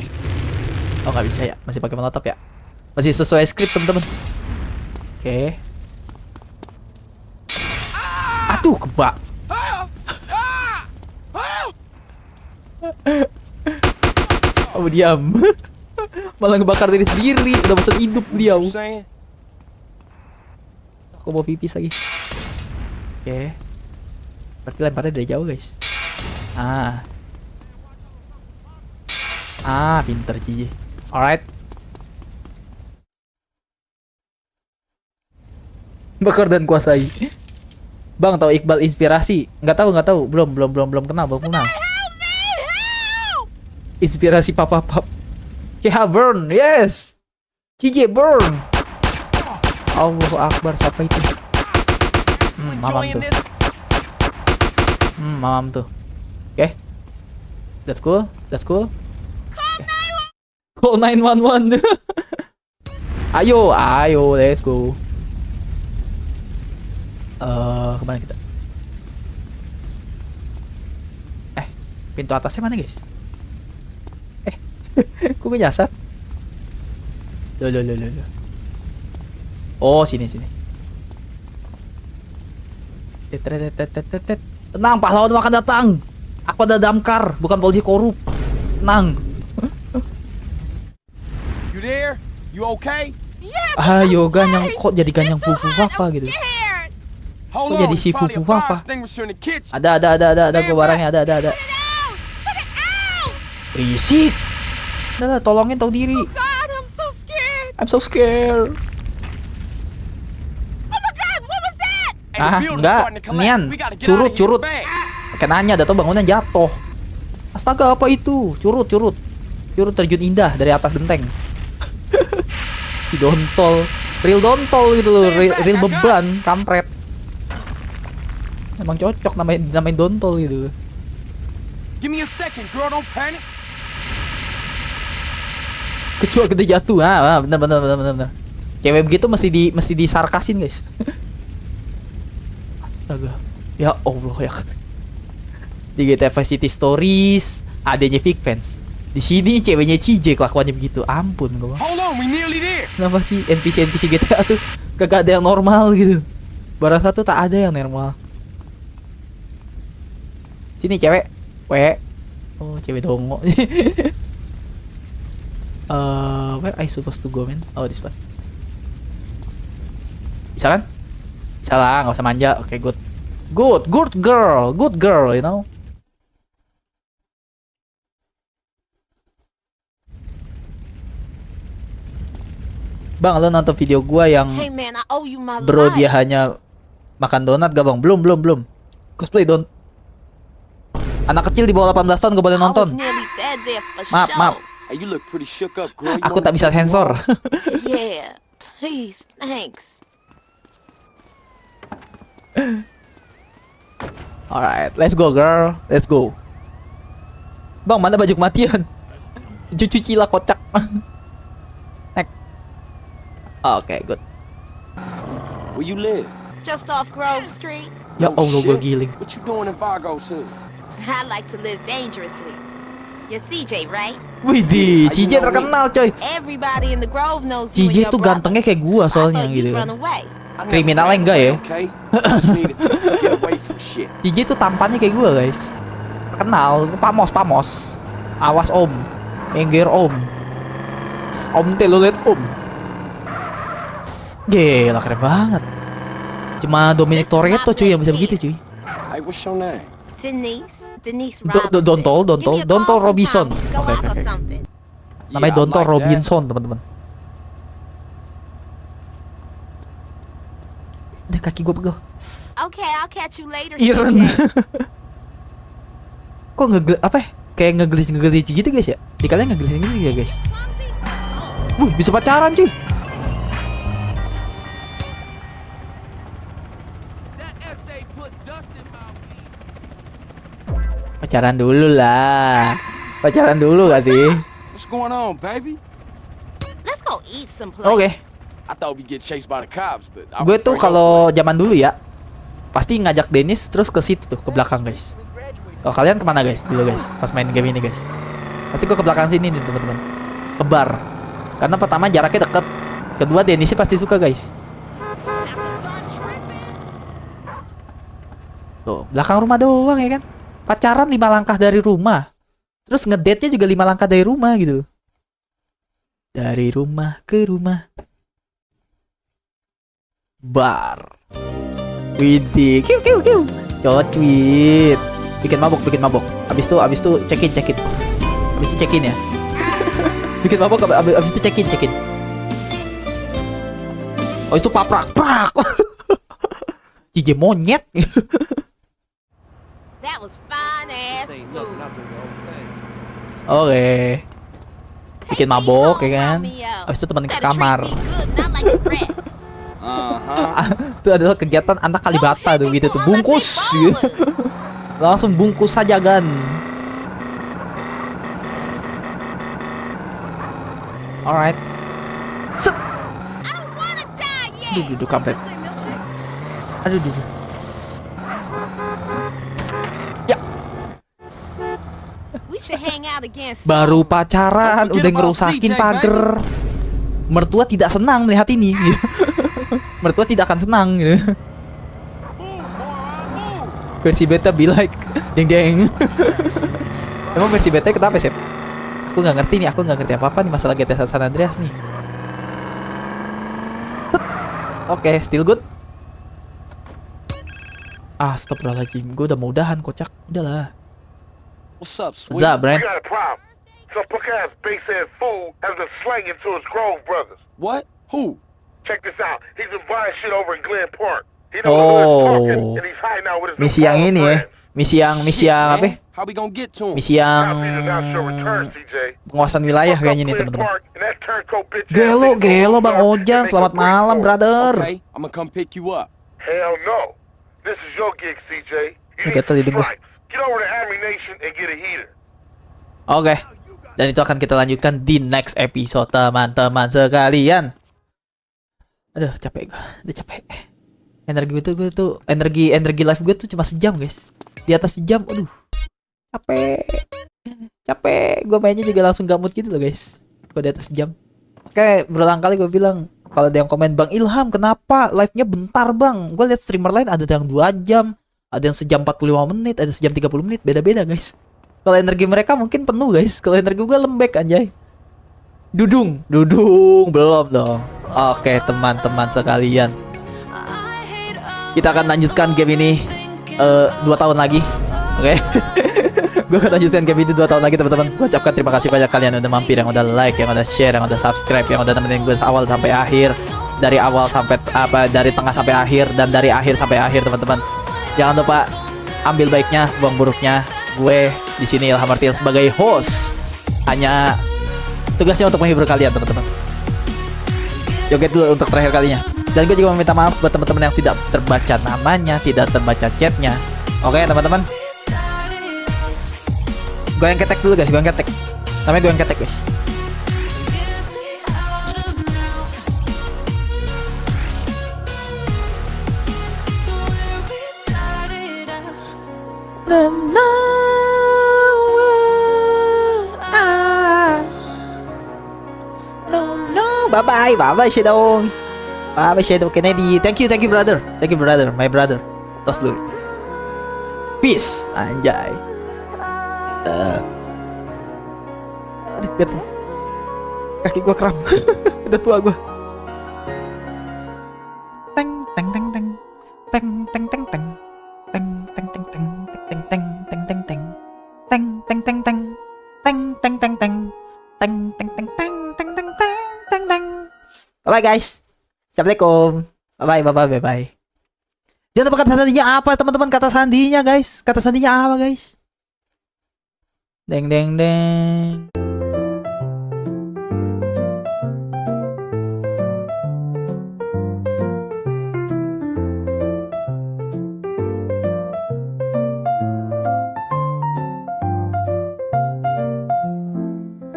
Oh nggak bisa ya, masih pakai molotov ya. Masih sesuai script teman-teman. Oke. Aduh kebak. Oh diam. Malah ngebakar diri sendiri, udah bosan hidup dia. Aku mau pipis lagi. Oke. Berarti lemparnya dari jauh guys. Pinter Cici. Alright. Bakar dan kuasai. Bang, tahu Iqbal Inspirasi? Nggak tahu. Belum kenal. Inspirasi papa. CH Burn, yes. CJ Burn. Allahu Akbar, siapa itu? Mamam tuh. Oke. That's cool. Call 911. Ayo, let's go. Kemana kita? Pintu atasnya mana guys? Kok gue nyasar? Loh. Oh, sini. Tenang, pahlawan akan datang. Aku ada damkar, bukan polisi korup. Tenang. You there? You okay? Yoga kok jadi ganyang fufu Fafa gitu. Kok jadi si fufu Fafa? Ada gue barangnya, ada. Berisik. Udah, tolongin tahu diri. I'm so scared. Enggak, Nian, curut. Kenanya, ada tau bangunan jatuh. Astaga, apa itu? Curut terjun indah dari atas genteng. Si Dontol, real Dontol gitu loh, real beban, kampret. Emang cocok namain Dontol gitu. Give me a second, girl, don't panic. Kecuali gede jatuh, bener. Cewek begitu mesti disarkasin guys. Astaga, ya Allah ya. Di GTA Vice City Stories adanya Vic Fans. Di sini ceweknya CJ kelakuannya begitu. Ampun gua. Hold on, we nearly there. Kenapa sih NPC GTA tuh kagak ada yang normal gitu. Barang satu tak ada yang normal. Sini cewek. Oh, cewek dongo. Where I supposed to go, man? Oh, this one. Bisa kan? Bisa lah, nggak usah manja. Oke, good. Good girl, you know. Bang, lo nonton video gua yang Hey man, I owe you my bro life. dia hanya makan donat gak bang? Belum. Cosplay don. Anak kecil di bawah 18 tahun gak boleh I was nonton. nearly dead there for Maaf. sure. Hey, you look pretty shook up, girl. You Aku wanna tak bisa take me sensor. home? Yeah, please, thanks. Alright, let's go girl. Let's go. Bang, mana baju kematian? Cuci lah kocak. Next. Oke, good. Where you live? Just off Grove Street. Ya Oh, Allah, gue shit. giling. What you doing in Vargo's hood? I like to live dangerously. You're CJ, right? Widih, CJ terkenal coy. Everybody in the Grove knows you and CJ your tuh brother. gantengnya kayak gua soalnya I thought gitu you'd kan. run away. I never Kriminalnya ran enggak away, ya? Okay? I just needed to get away from shit. CJ tuh tampannya kayak gua guys. Terkenal, pamos. Awas om. Engger om. Om telolet om. Gila keren banget. Cuma Dominic Toretto cuy yang bisa begitu cuy. Hey, what's your name? Denise Dontol Robinson. Oke. Namanya Yeah, I Dontol like that. Robinson teman-teman. Deh kaki gua pegel. Okay, I'll catch you later. Iren. CJ. Kok kayak ngegelis gitu guys ya? Di kalian ngegelis gitu ya guys? Bisa pacaran cuy. Pacaran dulu lah. Pacaran dulu gak sih? What's going on, baby? Let's go eat someplace. Oke. I thought we'd get chased by the cops, but I Gue was tuh afraid kalau zaman dulu ya pasti ngajak Dennis terus ke situ tuh, ke belakang guys. Kalau kalian kemana guys dulu guys pas main game ini guys? Pasti gue ke belakang sini nih teman-teman. Ke bar. Karena pertama jaraknya deket. Kedua Dennisnya pasti suka guys. Tuh, belakang rumah doang ya kan? Pacaran 5 langkah dari rumah. Terus ngedate-nya juga 5 langkah dari rumah gitu. Dari rumah ke rumah. Bar. Widih, kiu. Cocwit. Bikin mabok. Abis itu check in. Abis itu check in ya. Bikin mabok abis itu check in. Oh itu prak. CJ monyet. That was fine ass food. Oke. Bikin mabok ya kan. Abis itu temenin ke kamar. Itu adalah kegiatan anak Kalibata tuh gitu tuh. Bungkus. Langsung bungkus saja kan. Alright. Set. Aduh, kampret. Aduh. Ya. Baru pacaran udah ngerusakin pagar. Mertua tidak senang melihat ini. Mertua tidak akan senang gitu. Versi beta be like deng. Emang versi beta kenapa sih? Aku nggak ngerti apa-apa nih masalah GTA San Andreas nih. Set. Oke, still good. Astagfirullahaladzim, gue udah mau udahan kocak. Udahlah. What's up, sweet? Za, Brand. We got a problem. Some punk-ass base-ass fool has been slanging to his Grove brothers. What? Who? Check this out. He's been buying shit over in Glen Park. He don't know who's talking, and he's hiding out with his Misi yang ini ya. Misi yang apa? How we gonna get to him? Misi yang penguasaan wilayah kayaknya nih teman-teman. Gelo Bang Ojan, selamat malam brother. Okay, I'm gonna come pick you up. Hell no. This is your gig, CJ. You need Gatel hidung gua. stripes. Get over to Army Nation and get a heater. Oke. Dan itu akan kita lanjutkan di next episode teman-teman sekalian. Aduh, capek gua. Udah capek. Energi live gue tuh cuma sejam, guys. Di atas sejam, aduh. Capek. Capek, gue mainnya juga langsung gamut gitu loh guys. Gue di atas jam. Oke, berulang kali gue bilang, kalau ada yang komen, Bang Ilham kenapa live-nya bentar bang? Gue lihat streamer lain ada yang 2 jam, ada yang sejam 45 menit, ada sejam 30 menit, beda-beda guys. Kalau energi mereka mungkin penuh guys, kalau energi gue lembek anjay. Dudung belum dong. Oke teman-teman sekalian, kita akan lanjutkan game ini 2 tahun lagi. Oke. Gue akan lanjutkan game ini 2 tahun lagi teman-teman. Gue ucapkan terima kasih banyak kalian yang udah mampir, yang udah like, yang udah share, yang udah subscribe, yang udah nemenin gue awal sampai akhir, dari awal sampai dari tengah sampai akhir, dan dari akhir sampai akhir teman-teman. Jangan lupa ambil baiknya, buang buruknya. Gue di sini Ilham Martil sebagai host, hanya tugasnya untuk menghibur kalian teman-teman. Joget dulu untuk terakhir kalinya. Dan gue juga meminta maaf buat teman-teman yang tidak terbaca namanya, tidak terbaca chatnya. Oke teman-teman. Goyang ketek dulu guys, goyang ketek. Namanya goyang ketek guys. Bye-bye Shadow. Bye-bye Shadow Kennedy. Thank you brother. Thank you brother, my brother. Tos dulu. Peace, anjay. Aduh, gatel. Kaki gua kram. Udah tua gua. Teng teng teng teng. Teng teng teng teng. Teng teng teng teng. Teng teng teng teng teng. Teng teng teng teng. Teng teng teng teng. Teng teng teng teng teng teng teng teng. Bye bye guys. Assalamualaikum. Bye bye. Jangan lupa kata sandinya apa teman-teman, kata sandinya guys. Kata sandinya apa guys? Deng deng deng.